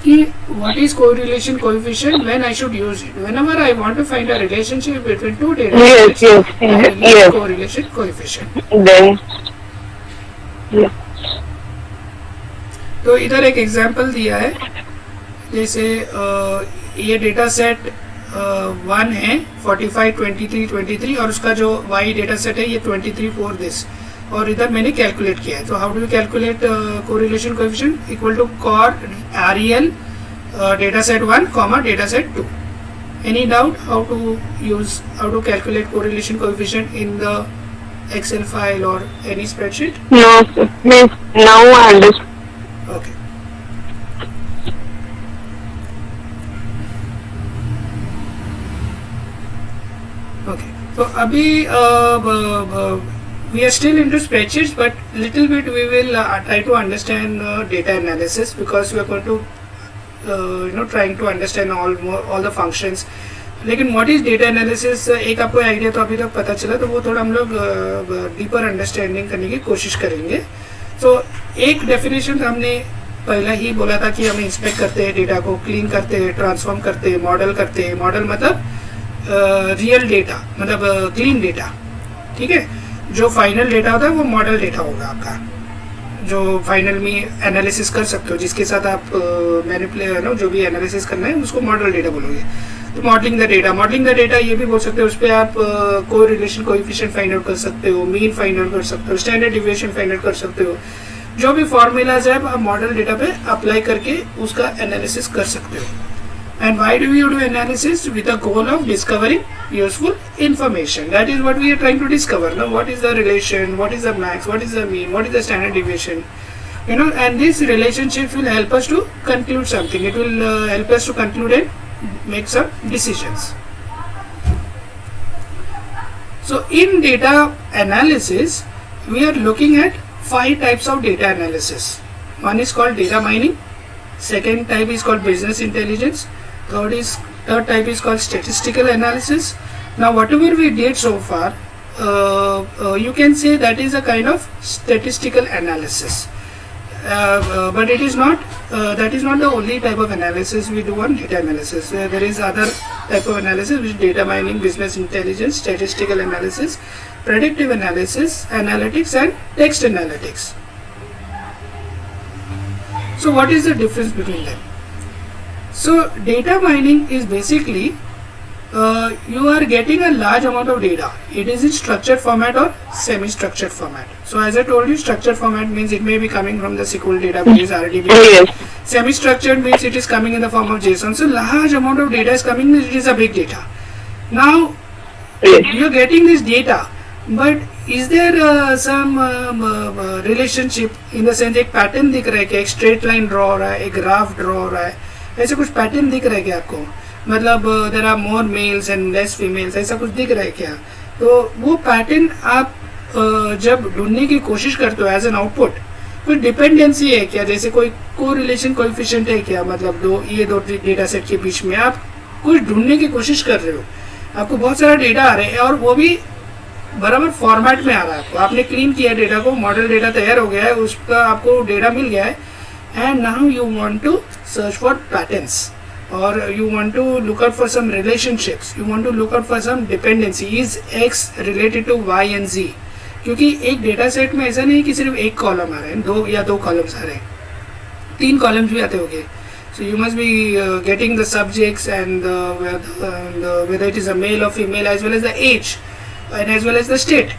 कि what is correlation coefficient, when I should use it, whenever I want to find a relationship between two data Yes, yes, yes. Correlation coefficient. Then, yeah. तो इधर एक एग्जांपल दिया है, जैसे ये डेटा सेट 1 है 45 23 23 और उसका जो y डेटा सेट है ये 23 4 दिस, और इधर मैंने कैलकुलेट किया है. तो how do you calculate correlation coefficient, equal to cor REL data set 1 comma data set 2. Any doubt how to calculate correlation coefficient in the Excel file or any spreadsheet? No, sir. Yes, now I understand. Okay. Okay. So अभी we are still into spreadsheets, but little bit we will try to understand data analysis, because we are going to trying to understand all the functions. लेकिन what is data analysis एक आपको idea तो अभी तक पता चला, तो वो थोड़ा हम लोग डीपर अंडरस्टैंडिंग करने की कोशिश करेंगे. तो एक डेफिनेशन हमने पहला ही बोला था कि हम इंस्पेक्ट करते हैं डेटा को, क्लीन करते हैं, ट्रांसफॉर्म करते हैं, मॉडल करते हैं. मॉडल मतलब रियल डेटा, मतलब क्लीन डेटा, ठीक है. जो फाइनल डेटा होता है वो मॉडल डेटा होगा आपका, जो फाइनल में एनालिसिस कर सकते हो, जिसके साथ आप जो भी एनालिसिस करना है उसको मॉडल डेटा बोलोगे. तो मॉडलिंग द डेटा ये भी बोल सकते हो, उस पर आप कोरिलेशन कोएफिशिएंट फाइंड आउट कर सकते हो, मीन फाइंड आउट कर सकते हो, स्टैंडर्ड डिविएशन फाइंड आउट कर सकते हो. जो भी फॉर्मूलाज है आप मॉडल डेटा पे अप्लाई करके उसका एनालिसिस कर सकते हो. And why do you do analysis, with the goal of discovering useful information. That is what we are trying to discover. Now what is the relation, what is the max, what is the mean, what is the standard deviation, and this relationship will help us to conclude something. It will help us to conclude and make some decisions. So in data analysis we are looking at 5 types of data analysis. One is called data mining, second type is called business intelligence, third type is called statistical analysis. Now whatever we did so far, you can say that is a kind of statistical analysis. But it is not that is not the only type of analysis we do on data analysis. There is other type of analysis, which is data mining, business intelligence, statistical analysis, predictive analysis, analytics, and text analytics. So what is the difference between them? So data mining is basically you are getting a large amount of data. It is in structured format or semi-structured format. So as I told you, structured format means it may be coming from the SQL database, RDB. Yes. Semi-structured means it is coming in the form of JSON. So large amount of data is coming, it is a big data. Now Yes. you are getting this data, but is there some relationship, in the sense एक pattern दिख रहा है क्या, एक straight line draw हो रहा है, एक ग्राफ ड्रॉ हो रहा है, ऐसे कुछ पैटर्न दिख रहा है क्या आपको, मतलब there are more males and less females, ऐसा कुछ दिख रहा है क्या. तो वो पैटर्न आप जब ढूंढने की कोशिश करते हो एज एन आउटपुट, कोई डिपेंडेंसी है क्या, जैसे कोई कोरिलेशन कोएफिशिएंट है क्या, मतलब दो डेटा सेट के बीच में आप कुछ ढूंढने की कोशिश कर रहे हो, आपको बहुत सारा डेटा आ रहा है और वो भी बराबर फॉर्मेट में आ रहा है. आपको आपने क्लीन किया डेटा को, मॉडल डेटा तैयार हो गया है, उसका आपको डेटा मिल गया है, and now you want to search for patterns, or you want to look out for some relationships, you want to look out for some dependency. Is x related to y and z? क्योंकि एक data set में ऐसा नहीं कि सिर्फ एक column आ रहे हैं, दो कॉलम्स आ रहे हैं, 3 कॉलम्स भी आते होंगे. So you must be getting the subjects and whether it is a male or female, as well as the age and as well as the state.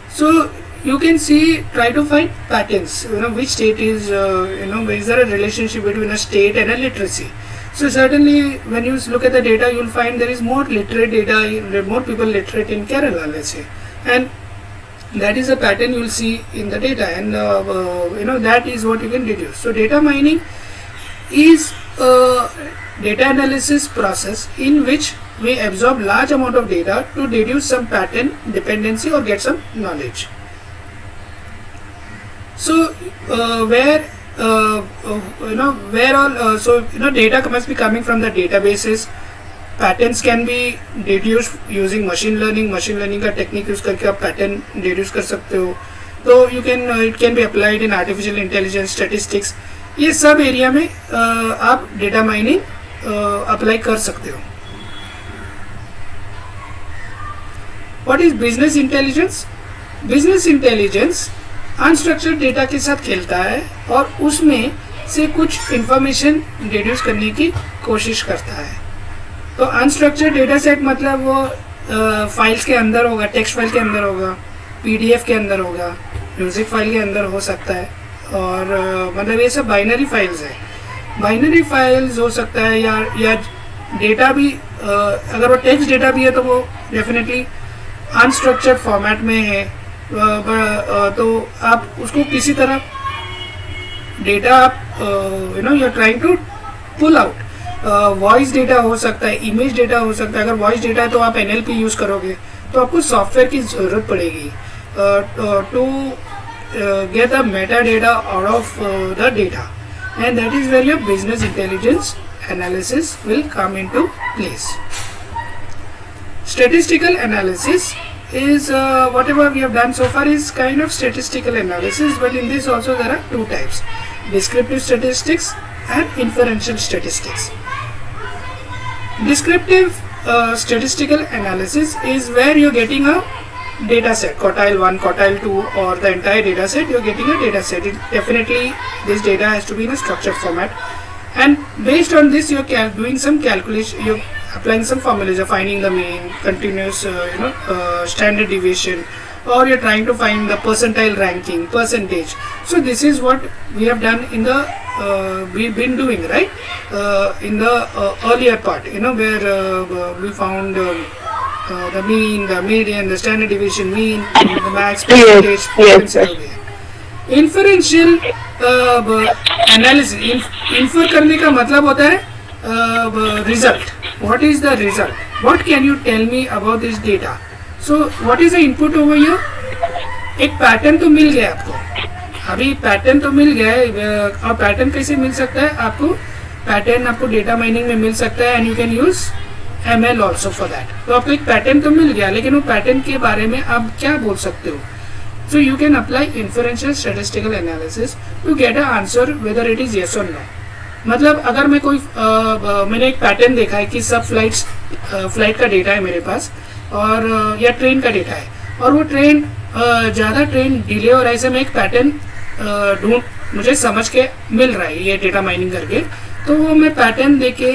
So you can see, try to find patterns, which state is, is there a relationship between a state and a literacy. So certainly when you look at the data, you will find there is more literate data, more people literate in Kerala, let's say, and that is a pattern you will see in the data, and that is what you can deduce. So data mining is a data analysis process in which we absorb large amount of data to deduce some pattern, dependency, or get some knowledge. So where data must be coming from the databases. Patterns can be deduce using machine learning का technique use करके आप pattern deduce कर सकते हो. तो you can it can be applied in artificial intelligence, statistics, ये सब area में आप डेटा माइनिंग अप्लाई कर सकते हो. What is business intelligence? Business intelligence unstructured data के साथ खेलता है और उसमें से कुछ इंफॉर्मेशन डिड्यूस करने की कोशिश करता है. तो अनस्ट्रक्चर्ड डेटा सेट मतलब वो फाइल्स के अंदर होगा, टेक्स्ट फाइल के अंदर होगा, पीडीएफ के अंदर होगा, म्यूजिक फाइल के अंदर हो सकता है, और मतलब ये सब बाइनरी फाइल्स है. बाइनरी फाइल्स हो सकता है या डेटा भी, अगर वो टेक्स्ट डेटा भी है तो वो डेफिनेटली अनस्ट्रक्चर्ड फॉर्मेट में है. तो आप उसको किसी तरह डेटा आप you are trying to pull out. Voice data हो सकता है, इमेज डेटा हो सकता है. अगर वॉइस डेटा है तो आप एनएलपी यूज़ करोगे तो आपको सॉफ्टवेयर की ज़रूरत पड़ेगी to get the metadata out of the data, and that is where your business intelligence analysis will come into place. Statistical analysis is whatever we have done so far is kind of statistical analysis, but in this also there are two types: descriptive statistics and inferential statistics. Descriptive statistical analysis is where you're getting a data set, quartile 1, quartile 2, or the entire data set. You're getting a data set. Definitely this data has to be in a structured format, and based on this you're doing some calculation, you're applying some formulas, you're finding the mean, continuous standard deviation, or you're trying to find the percentile ranking, percentage. So this is what we have done in the we've been doing, right, in the earlier part, where we found the mean, the median, the standard deviation, mean, the max, percentage, frequency. Inferential analysis, infer करने का मतलब होता है result. What is the result? What can you tell me about this data? So what is the input over here? एक pattern तो मिल गया आपको, अभी पैटर्न तो मिल गया है. और पैटर्न कैसे मिल सकता है आपको? पैटर्न आपको डेटा माइनिंग में मिल सकता है, and you can use ML also for that. तो आपको एक पैटर्न तो मिल गया, लेकिन वो पैटर्न के बारे में आप क्या बोल सकते हो? So you can apply inferential statistical analysis to get a answer whether it is yes और नो. मतलब अगर मैं कोई मैंने एक पैटर्न देखा है कि सब फ्लाइट का डेटा है मेरे पास, और या ट्रेन का डेटा है, और वो ट्रेन ज़्यादा ट्रेन डिले हो रहा है, ऐसे मैं एक पैटर्न मुझे समझ के मिल रहा है ये डेटा माइनिंग करके, तो वो मैं पैटर्न देके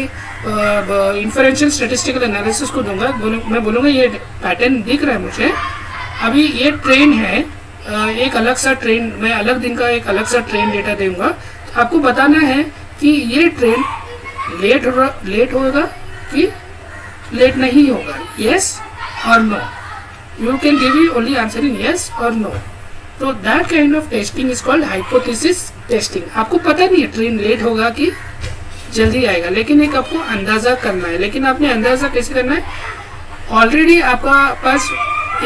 इन्फरेंशियल स्टैटिस्टिकल एनालिसिस को दूंगा. मैं बोलूँगा ये पैटर्न दिख रहा है मुझे, अभी ये ट्रेन है, एक अलग सा ट्रेन, मैं अलग दिन का एक अलग सा ट्रेन डेटा दूंगा. आपको बताना है कि ये ट्रेन लेट होगा कि लेट नहीं होगा, येस और no. You can give you only answer in yes or no. So that kind of testing is called hypothesis testing. आपको पता नहीं है ट्रेन लेट होगा कि जल्दी आएगा, लेकिन एक आपको अंदाज़ा करना है. लेकिन आपने अंदाज़ा कैसे करना है? ऑलरेडी आपका पास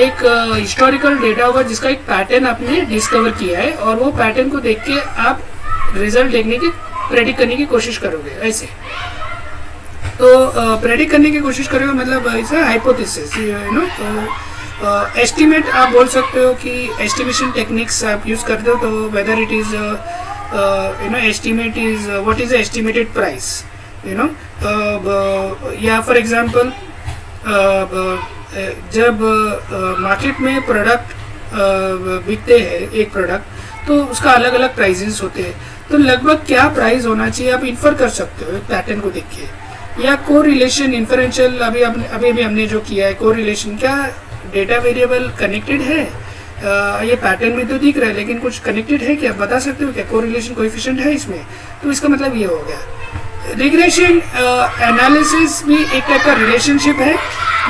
एक हिस्टोरिकल डेटा होगा जिसका एक पैटर्न आपने डिस्कवर किया है, और वो पैटर्न को देख के आप रिजल्ट देखने की प्रेडिक्ट करने की कोशिश करोगे. ऐसे तो प्रेडिक्ट करने की कोशिश करोगे मतलब ऐसा हाइपोथेसिस, तो एस्टिमेट आप बोल सकते हो कि एस्टिमेशन टेक्निक्स आप यूज़ करते हो. तो whether it is estimate is what is the estimated price, या फॉर एग्जांपल जब मार्केट में प्रोडक्ट बिकते हैं एक प्रोडक्ट, तो उसका अलग अलग प्राइजेस होते हैं. तो लगभग क्या प्राइस होना चाहिए आप इन्फर कर सकते हो पैटर्न को देख के. या को रिलेशन इन्फरेंशियल अभी हमने जो किया है, को रिलेशन क्या डेटा वेरिएबल कनेक्टेड है, ये पैटर्न में तो दिख रहा है लेकिन कुछ कनेक्टेड है क्या, बता सकते हो क्या? कोरिलेशन कोएफिशिएंट है इसमें, तो इसका मतलब ये हो गया. रिग्रेशन एनालिसिस भी एक टाइप का रिलेशनशिप है,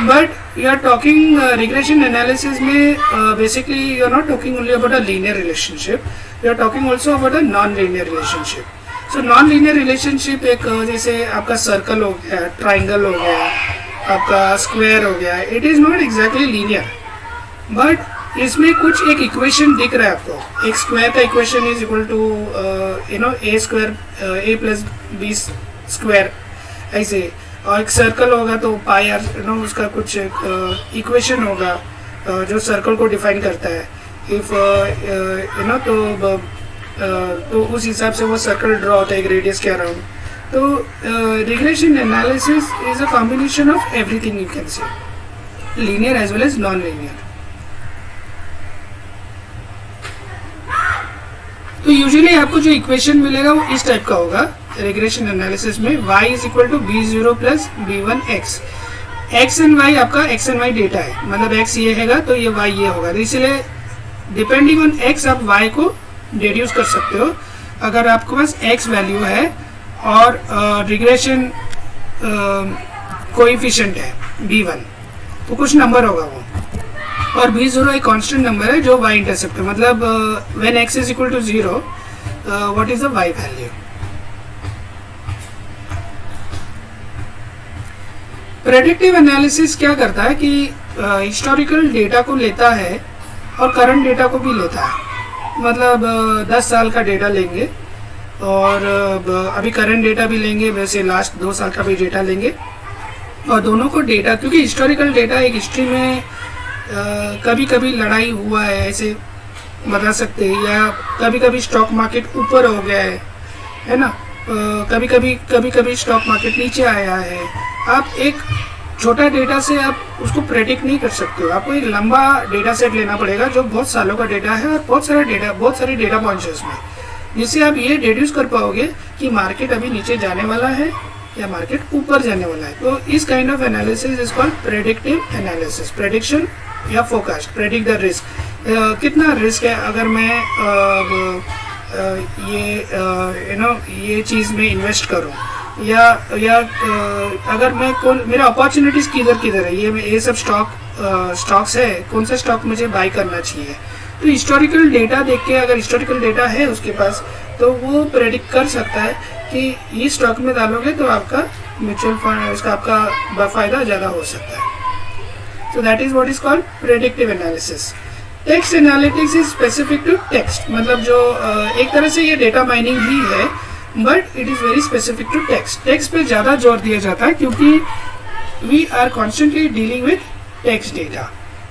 but you are talking regression analysis में basically you are not talking only about a linear relationship, you are talking also about a non linear relationship. So non linear relationship एक जैसे आपका circle हो गया, triangle हो गया, आपका square हो गया, it is not exactly linear, but इसमें कुछ एक इक्वेशन दिख रहा है आपको. एक स्क्वायर का equation is equal to A square A plus B square ऐसे, और एक सर्कल होगा तो पाई आर उसका कुछ इक्वेशन होगा जो सर्कल को डिफाइन करता है. इफ तो उस हिसाब से वो सर्कल ड्रॉ होता है एक रेडियस के अराउंड. तो regression analysis is a combination of everything you can say, linear as well as non linear. तो यूजुअली आपको जो इक्वेशन मिलेगा वो इस टाइप का होगा रिग्रेशन एनालिसिस में. y is equal to b0 plus b1 x. x and y आपका x एंड y डेटा है, मतलब x ये हैगा तो ये y ये होगा. इसलिए डिपेंडिंग ऑन x आप y को डिड्यूस कर सकते हो. अगर आपके पास x वैल्यू है और रिग्रेशन कोएफिशिएंट है b1 तो कुछ नंबर होगा वो, और b0 एक कांस्टेंट नंबर है जो y इंटरसेप्ट है. मतलब when x is equal to 0 what is the y value. Predictive analysis क्या करता है कि हिस्टोरिकल डेटा को लेता है और करंट डेटा को भी लेता है. मतलब 10 साल का डेटा लेंगे और अभी करंट डेटा भी लेंगे, वैसे लास्ट 2 साल का भी डेटा लेंगे, और दोनों को डेटा, क्योंकि हिस्टोरिकल डेटा एक हिस्ट्री में कभी कभी लड़ाई हुआ है ऐसे बता सकते हैं, या कभी कभी स्टॉक मार्केट ऊपर हो गया है ना, कभी कभी स्टॉक मार्केट नीचे आया है. आप एक छोटा डेटा से आप उसको प्रेडिक्ट नहीं कर सकते हो. आपको एक लंबा डेटा सेट लेना पड़ेगा जो बहुत सालों का डेटा है और बहुत सारे डेटा पॉइंट्स है उसमें, जिससे आप ये डिड्यूस कर पाओगे कि मार्केट अभी नीचे जाने वाला है या मार्केट ऊपर जाने वाला है. तो इस kind of analysis is called predictive analysis. Prediction या फोरकास्ट, प्रेडिक्ट द रिस्क. कितना रिस्क है अगर मैं ये चीज़ में इन्वेस्ट करूं, या अगर मैं मेरा अपॉर्चुनिटीज़ किधर है, ये सब स्टॉक्स है, कौन सा स्टॉक मुझे बाय करना चाहिए. तो हिस्टोरिकल डेटा देख के, अगर हिस्टोरिकल डेटा है उसके पास, तो वो प्रेडिक्ट कर सकता है कि ये स्टॉक में डालोगे तो आपका म्यूचुअल फंड उसका आपका फ़ायदा ज़्यादा हो सकता है. So that is what is called predictive analysis. Text analytics is specific to text. मतलब जो एक तरह से ये डेटा माइनिंग ही है, but it is very specific to text. Text पे ज़्यादा जोर दिया जाता है क्योंकि we are constantly dealing with text data.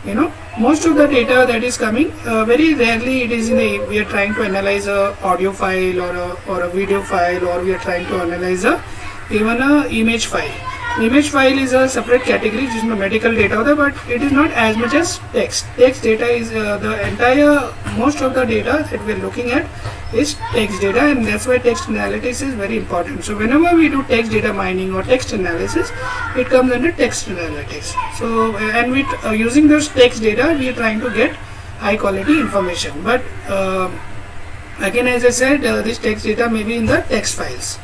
You know, most of the data that is coming, very rarely it is we are trying to analyze a audio file or a video file, or we are trying to analyze even a image file. Image file is a separate category जिसमें medical data होता है, but it is not as much as text. Text data is the entire, most of the data that we are looking at is text data, and that's why text analytics is very important. So whenever we do text data mining or text analysis, it comes under text analytics. So and with using those text data, we are trying to get high quality information. But again, as I said, this text data may be in the text files.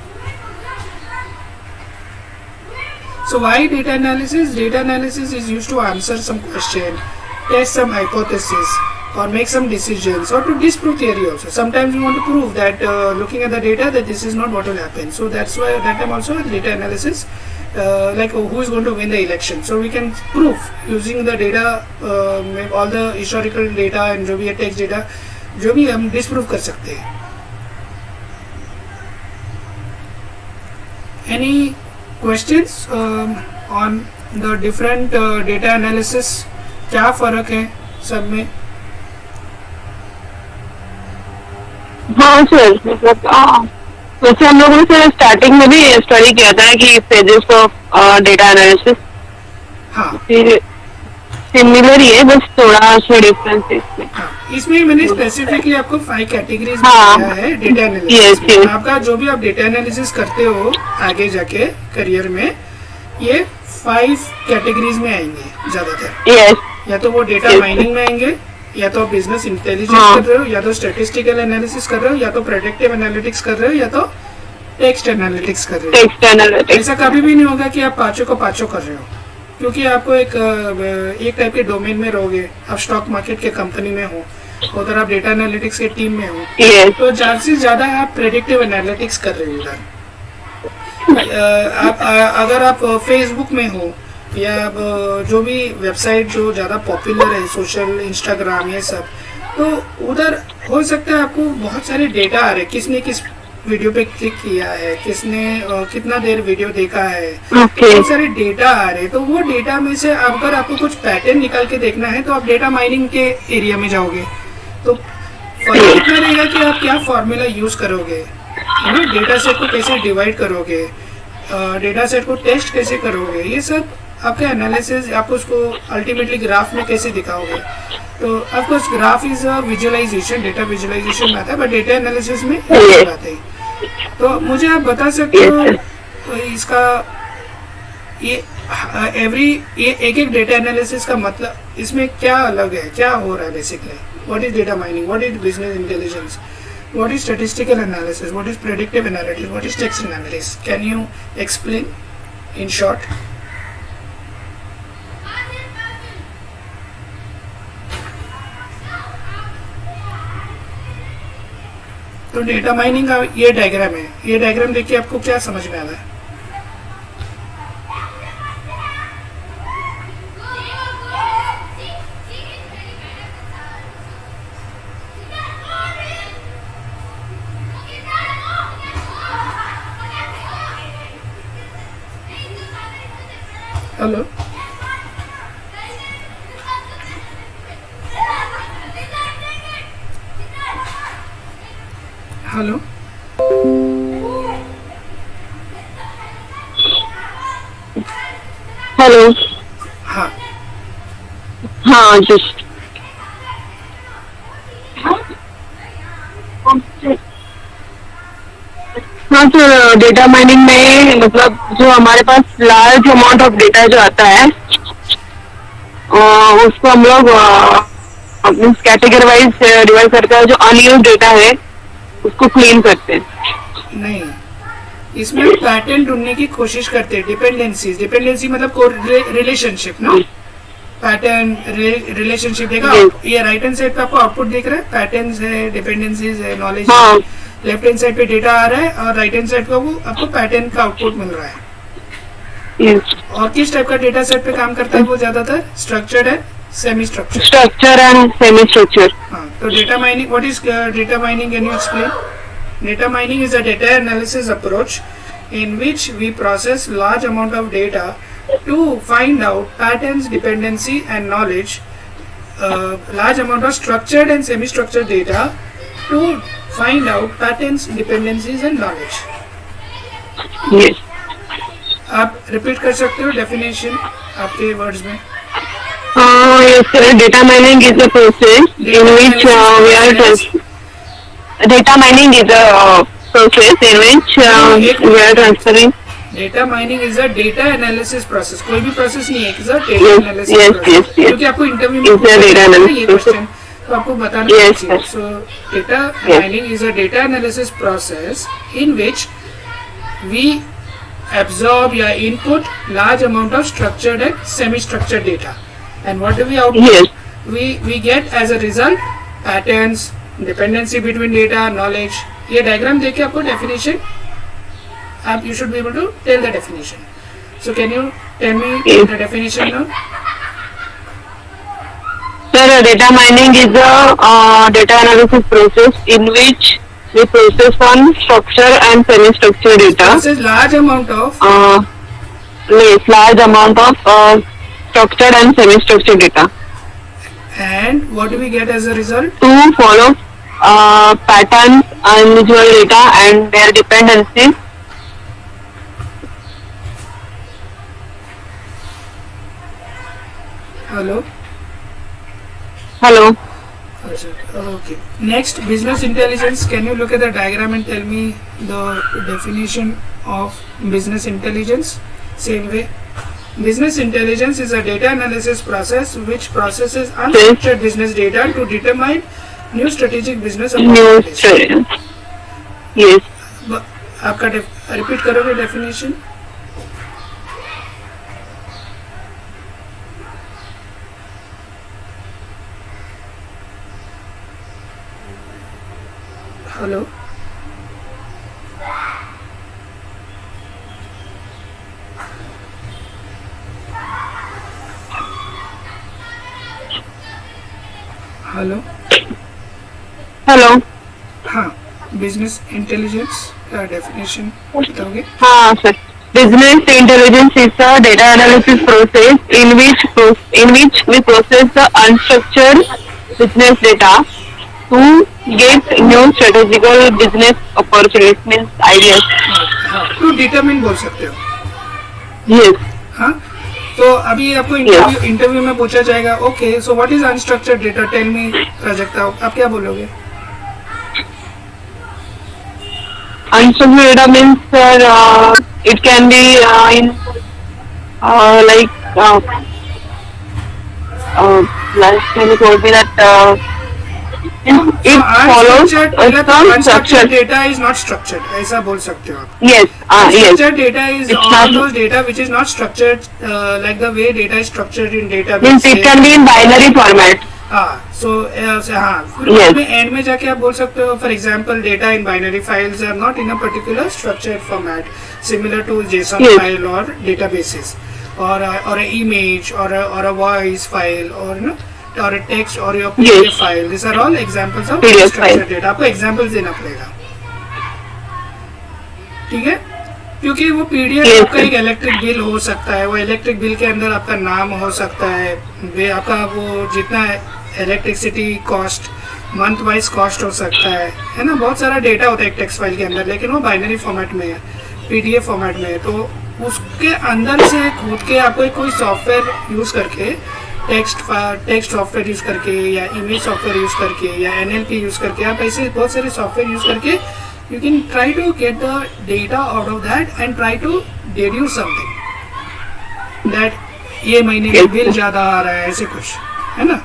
So why data analysis? Data analysis is used to answer some question, test some hypothesis, or make some decisions, or to disprove theory also. Sometimes we want to prove that looking at the data that this is not what will happen. So that's why that time also data analysis, like who is going to win the election. So we can prove using the data, all the historical data and जो भी है text data, जो भी हम disprove कर सकते हैं. Any questions on the different data analysis? क्या फ़र्क है सब में? हाँ सर, मतलब वैसे हम लोगों ने सर स्टार्टिंग में भी स्टडी किया था कि पेजेस ऑफ डेटा एनालिसिस. हाँ, फिर सिमिलर ही है, बस थोड़ा सा डिफरेंस है इसमें. हाँ, इसमें मैंने स्पेसिफिकली आपको 5 कैटेगरीज हाँ, बताया है डेटा yes, एनालिसिस. yes. आपका जो भी आप डेटा एनालिसिस करते हो आगे जाके करियर में, ये 5 कैटेगरीज में आएंगे ज्यादातर. यस, या तो वो डेटा Yes. माइनिंग में आएंगे, या तो बिजनेस इंटेलिजेंस हाँ. कर रहे हो, या तो स्टैटिस्टिकल एनालिसिस कर रहे हो, या तो प्रेडिक्टिव एनालिटिक्स कर रहे हो, या तो टेक्स्ट एनालिटिक्स कर रहे हो। Text analytics. ऐसा कभी भी नहीं होगा कि आप पाँचों को पाँचों कर रहे हो, क्योंकि आपको एक टाइप के डोमेन में रहोगे। आप स्टॉक मार्केट के कंपनी में हो, उधर आप डेटा एनालिटिक्स के टीम में हो, तो ज़्यादा से ज़्यादा आप प्रेडिक्टिव एनालिटिक्स कर रहे हो उधर। अगर आप फेसबुक में हो या जो भी वेबसाइट जो ज़्यादा पॉपुलर है, सोशल, इंस्टाग्राम, ये सब, तो उधर हो सकता है आपको बहुत सारे डेटा आ रहे, किसने किस वीडियो पे क्लिक किया है, किसने कितना देर वीडियो देखा है, बहुत सारे डेटा आ रहे। तो वो डेटा में से अगर आपको कुछ पैटर्न निकाल के देखना है तो आप डेटा माइनिंग के एरिया में जाओगे। तो फर्क इतना रहेगा कि आप क्या फॉर्मूला यूज करोगे, डेटा सेट को कैसे डिवाइड करोगे, डेटा सेट को टेस्ट कैसे करोगे, ये सब आपका एनालिसिस, आप उसको अल्टीमेटली ग्राफ में कैसे दिखाओगे। तो of course graph is a visualization, data visualization में आता है, बट डेटा एनालिसिस में आते हैं। तो मुझे आप बता सकते हो तो इसका ये एक एक डेटा एनालिसिस का मतलब इसमें क्या अलग है, क्या हो रहा है basically? What is data mining, what is business intelligence, what is statistical analysis, what is predictive analytics, what is text analytics? Can you explain in short? तो डेटा माइनिंग का ये डायग्राम है, ये डायग्राम देखिए आपको क्या समझ में आ रहा है? Hello, hello, hello. हाँ हाँ जस्ट हाँ सर, डेटा माइनिंग में मतलब जो हमारे पास लार्ज अमाउंट ऑफ डेटा जो आता है उसको हम लोग कैटेगरी वाइज डिवाइड करते हैं। जो अनयूज्ड डेटा है उसको क्लीन करते हैं। नहीं, इसमें पैटर्न ढूंढने की कोशिश करते हैं। डिपेंडेंसी मतलब रिलेशनशिप ना, पैटर्न रिलेशनशिप देखा। ये राइट हैंड साइड पे आपको आउटपुट दिख रहा है, पैटर्न्स है, डिपेंडेंसीज है, नॉलेज है। लेफ्ट हैंड साइड पे डेटा आ रहा है और राइट हैंड साइड पे वो आपको पैटर्न का आउटपुट मिल रहा है। और किस टाइप का डेटा सेट पे काम करता है वो ज्यादातर? Structured and semi structured. Structure and semi structure. हाँ, तो data mining, what is data mining, can you explain? Data mining is a data analysis approach in which we process large amount of data to find out patterns, dependency and knowledge. Large amount of structured and semi-structured data to find out patterns, dependencies and knowledge. Yes. आप repeat कर सकते हो definition आपके words में? Yes, sir. Data mining is a process in which data mining is a process in which we are transferring. Data mining is a data analysis process. कोई भी process नहीं है, is a data analysis process. क्योंकि आपको interview में ये question तो आपको बताना चाहिए। So data mining is a data analysis process in which we absorb या input large amount of structured and semi-structured data, and what do we output? We get as a result patterns, dependency between data, knowledge. ये diagram देख के आपको definition, आप you should be able to tell the definition. So can you tell me the definition now? Sir, data mining is a data analysis process in which we process on structure and semi-structured data. Process large amount of large amount of structured and semi-structured data. And what do we get as a result? To follow patterns, unusual data and their dependencies. Hello? Hello. Okay. Next, business intelligence. Can you look at the diagram and tell me the definition of business intelligence? Same way. Business intelligence is a data analysis process which processes unstructured business data to determine new strategic business opportunities. Yes. आपका repeat करोगे definition? Hello, hello, hello. हाँ, business intelligence का definition बताओगे? हाँ sir, business intelligence is a data analysis process in which we process the unstructured business data to get new strategical business opportunities, means ideas. हाँ, to determine बोल सकते हो। Yes. हाँ, तो अभी आपको इंटरव्यू में पूछा जाएगा, okay so what is unstructured data, tell me Prajakta, आप क्या बोलोगे? Unstructured data means it can be in like last time you told me that it follows some unstructured structure. Data is not structured, ऐसा बोल सकते हो आप। Yes, yes. Structured data is It's all not- those data which is not structured like the way data is structured in database. Means it can be in binary format. हाँ, so हाँ, फिर Yes. में and में जाके आप बोल सकते हो, for example data in binary files are not in a particular structured format similar to JSON Yes. File और डेटाबेसेस, और इमेज और अ वॉइस फाइल और ना और a text or your PDF Yes. file. These are all examples of PDF structured file. data. आपको examples देना पड़ेगा, ठीक है? क्योंकि वो PDF Yes, आपका sir. एक इलेक्ट्रिक बिल हो सकता है, वो इलेक्ट्रिक बिल के अंदर आपका नाम हो सकता है, वे आपका वो जितना electricity cost month wise cost हो सकता है ना, बहुत सारा डेटा होता है एक टेक्स्ट फाइल के अंदर, लेकिन वो बाइनरी फॉर्मेट में है, PDF फॉर्मेट में है। तो उसके अंदर से खुद के आपको कोई सॉफ्टवेयर यूज़ करके टेक्स्ट सॉफ्टवेयर यूज़ करके या इमेज सॉफ्टवेयर यूज़ करके या NLP यूज़ करके, आप ऐसे बहुत सारे सॉफ्टवेयर यूज़ करके you can try to get the data out of that and try to deduce something that ये महीने में बिल ज़्यादा आ रहा है, ऐसे कुछ है ना।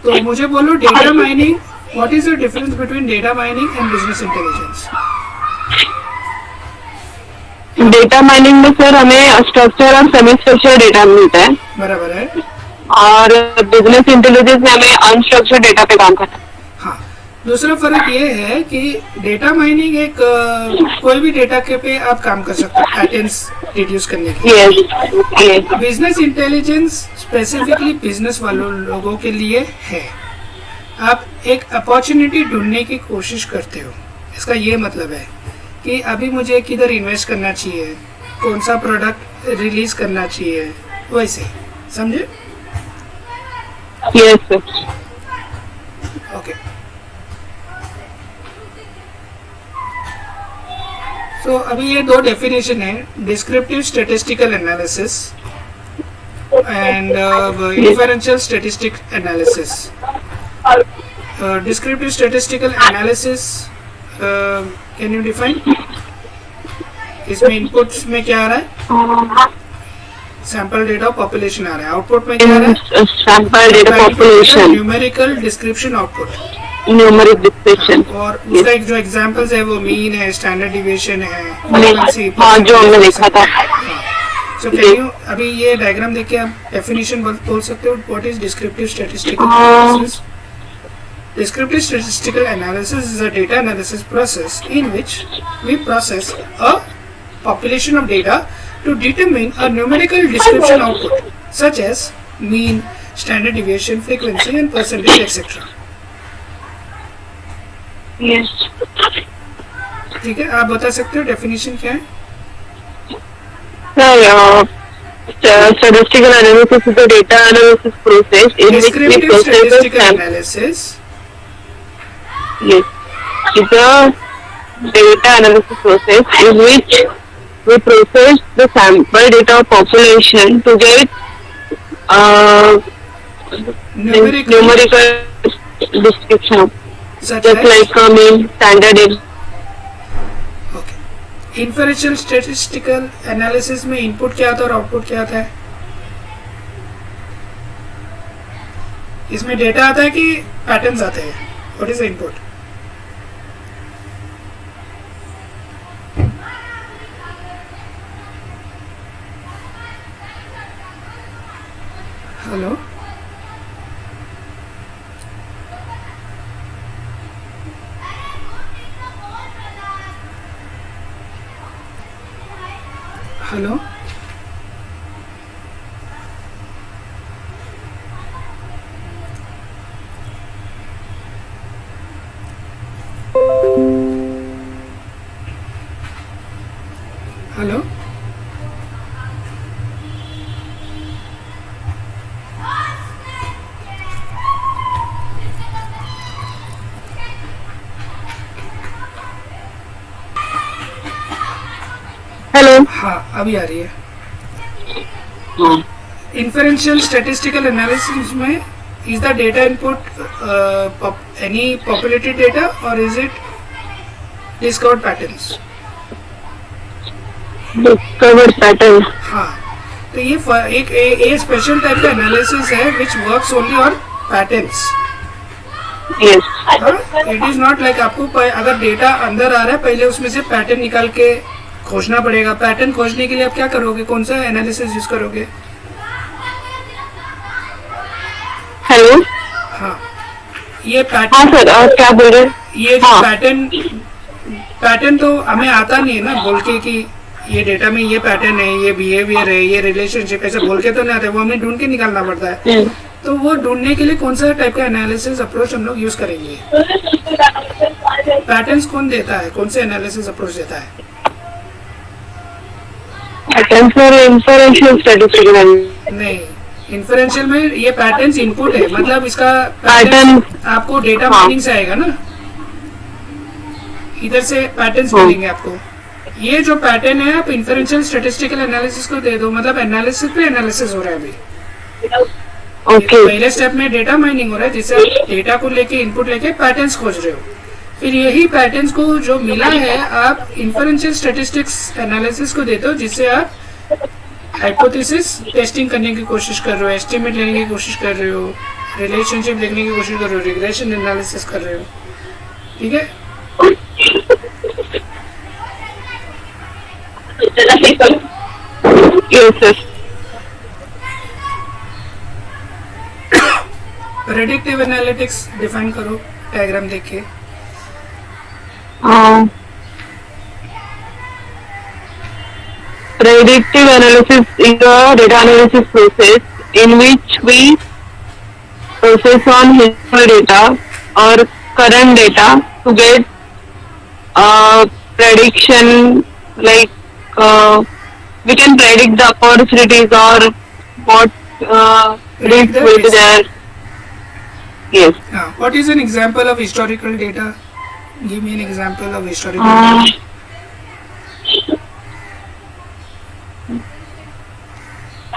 तो मुझे बोलो data mining, what is the difference between data mining and business intelligence? Data mining में सर हमें स्ट्रक्चर और सेमी स्ट्रक्चर डेटा मिलता है, बराबर है। और बिजनेस इंटेलिजेंस में हमें अनस्ट्रक्चर्ड डेटा पे काम करना है। हाँ, दूसरा फर्क ये है कि डेटा माइनिंग एक कोई भी डेटा के पे आप काम कर सकते हो पैटर्न्स डिड्यूस करने के लिए। Yes. Business intelligence specifically business वालों लोगों के लिए है। आप एक अपॉर्चुनिटी ढूंढने की कोशिश करते हो, इसका ये मतलब है कि अभी मुझे किधर इन्वेस्ट करना चाहिए, कौन सा प्रोडक्ट रिलीज करना चाहिए, वैसे समझे? Yes sir. ओके, सो अभी ये दो डेफिनेशन है, descriptive statistical analysis and inferential statistic analysis. Descriptive statistical analysis can you define? इसमें इनपुट्स में क्या आ रहा है? सैंपल डेटा पॉपुलेशन आ रहा है, आउटपुट में क्या आ रहा है? Sample data population, numerical description output, numeric description. और उसका एक जो एग्जांपल्स है वो मीन है, स्टैंडर्ड डिविएशन है, frequency, हाँ जो हमने देखा था। सो कैन यू अभी ये डायग्राम देख के आप डेफिनेशन बोल सकते हो, what is descriptive statistical analysis? Descriptive statistical analysis is a data analysis process in which we process a population of data to determine a numerical description output such as mean, standard deviation, frequency and percentage etc. Yes ठीक है, आप बता सकते हो definition क्या है? Sir, statistical analysis is a data analysis process in which we Descriptive process the statistical sample. analysis Yes, it's a data analysis process in which we process the sample data of population to get numerical description of such just as like mean, standard. okay. Inferential statistical analysis में input क्या आता है और output क्या आता है? इसमें data आता है कि पैटर्न्स आते हैं? What is the input? Hello hello hello hello. हाँ अभी आ रही है। हाँ। Inferential statistical analysis में is the data input any populated data or is it discovered patterns? Discover pattern. हाँ तो ये स्पेशल टाइप का एनालिसिस है which works only on patterns. Yes. हाँ इट इज नॉट लाइक आपको अगर डेटा अंदर आ रहा है पहले उसमें से पैटर्न निकाल के खोजना पड़ेगा। पैटर्न खोजने के लिए आप क्या करोगे, कौन सा एनालिसिस यूज करोगे? हेलो। हाँ ये हाँ पैटर्न, सर, क्या बोल रहे हैं? ये जो हाँ। पैटर्न तो हमें आता नहीं है ना बोल के कि ये डेटा में ये पैटर्न है, ये बिहेवियर है, ये रिलेशनशिप, ऐसे बोल के तो नहीं आता, वो हमें ढूंढ के निकालना पड़ता है। तो वो ढूंढने के लिए कौन सा टाइप का एनालिसिस अप्रोच हम लोग यूज करेंगे? पैटर्न्स कौन देता है, कौन से एनालिसिस अप्रोच देता है? Pattern for inferential statistical. नहीं, इन्फरेंशियल में ये पैटर्न्स इनपुट है, मतलब इसका पैटर्न आपको डेटा हाँ। माइनिंग से आएगा ना, इधर से पैटर्न्स मिलेंगे आपको। ये जो पैटर्न है आप इन्फरेंशियल स्टैटिस्टिकल एनालिसिस को दे दो, मतलब एनालिसिस पे एनालिसिस हो रहा है अभी। ओके। पहले स्टेप में डेटा माइनिंग हो रहा है जिससे आप डेटा को लेके इनपुट लेके पैटर्न्स खोज रहे हो। फिर यही पैटर्न्स को जो मिला है आप इन्फरेंशियल स्टैटिस्टिक्स एनालिसिस को देते हो, जिससे आप हाइपोथेसिस टेस्टिंग करने की कोशिश कर रहे हो, एस्टिमेट लेने की कोशिश कर रहे हो, रिलेशनशिप देखने की कोशिश कर रहे हो, रिग्रेशन एनालिसिस कर रहे हो। ठीक है, yes sir. Predictive analytics define करो डायग्राम देख के। Predictive analysis is a data analysis process in which we process on historical data or current data to get prediction, like we can predict the opportunities or what Predict risk the will be risk. there. Yes. What is an example of historical data? Give me an example of historical Uh, data.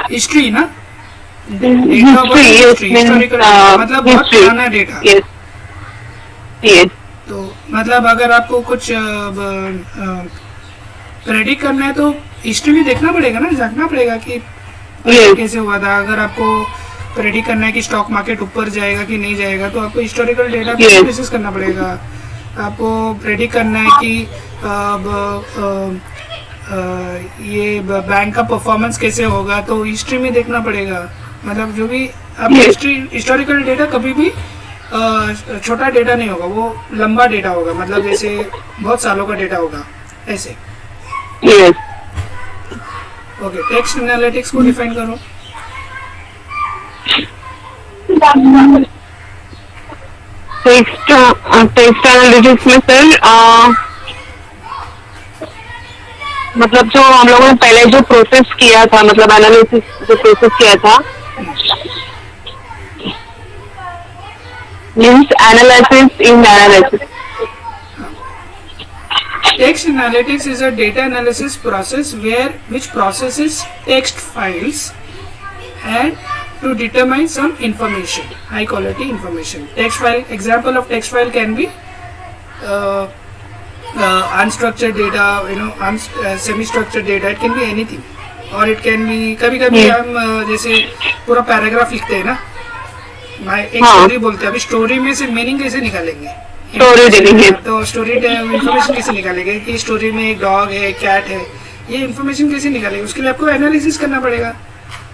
History ना, data of history, yes, history, means historical मतलब बहुत history. पुराना data. Yes. Yes. तो मतलब अगर आपको कुछ predict करना है तो हिस्ट्री में देखना पड़ेगा ना, जानना पड़ेगा कि Yes. कैसे हुआ था। अगर आपको प्रेडिक्ट करना है कि स्टॉक मार्केट ऊपर जाएगा कि नहीं जाएगा तो आपको हिस्टोरिकल डेटा पे Yes. बेसिस करना पड़ेगा। आपको प्रेडिक्ट करना है कि ये बैंक का परफॉर्मेंस कैसे होगा तो हिस्ट्री में देखना पड़ेगा। मतलब जो भी आप Yes. हिस्टोरिकल डेटा कभी भी छोटा डेटा नहीं होगा, वो लंबा डेटा होगा, मतलब जैसे बहुत सालों का डेटा होगा ऐसे। Yes. ओके, टेक्स्ट एनालिटिक्स को डिफाइन करो। टेक्स्ट एनालिटिक्स में सर मतलब जो हम लोगों ने पहले जो प्रोसेस किया था, मतलब एनालिसिस जो प्रोसेस किया था, means analysis in analysis. Text analytics is a data analysis process which processes text files and to determine some information, high quality information. Text file, example of text file can be unstructured data, semi-structured data. It can be anything, or it can be कभी-कभी हम जैसे पूरा paragraph लिखते हैं ना, एक story बोलते हैं, अभी स्टोरी में से मीनिंग कैसे निकालेंगे? स्टोरी देखेंगे तो स्टोरी इन्फॉर्मेशन कैसे निकालेंगे कि स्टोरी में एक डॉग है, कैट है, ये इन्फॉर्मेशन कैसे निकालेंगे? उसके लिए आपको एनालिसिस करना पड़ेगा।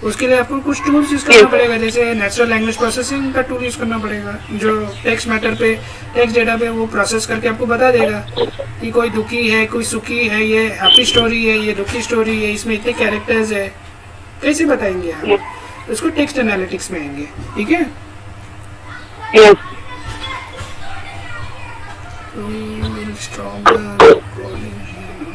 उसके लिए आपको कुछ टूल्स यूज करना पड़ेगा, जैसे नेचुरल लैंग्वेज प्रोसेसिंग का टूल यूज करना पड़ेगा, जो टेक्स्ट मैटर पे, टेक्स्ट डेटा पे वो प्रोसेस करके आपको बता देगा कि कोई दुखी है, कोई सुखी है, ये हैप्पी स्टोरी है, ये दुखी स्टोरी है, इसमें इतने कैरेक्टर्स है, कैसे बताएंगे आप? उसको टेक्स्ट एनालिटिक्स में आएंगे, ठीक है? Yes. Stronger calling here.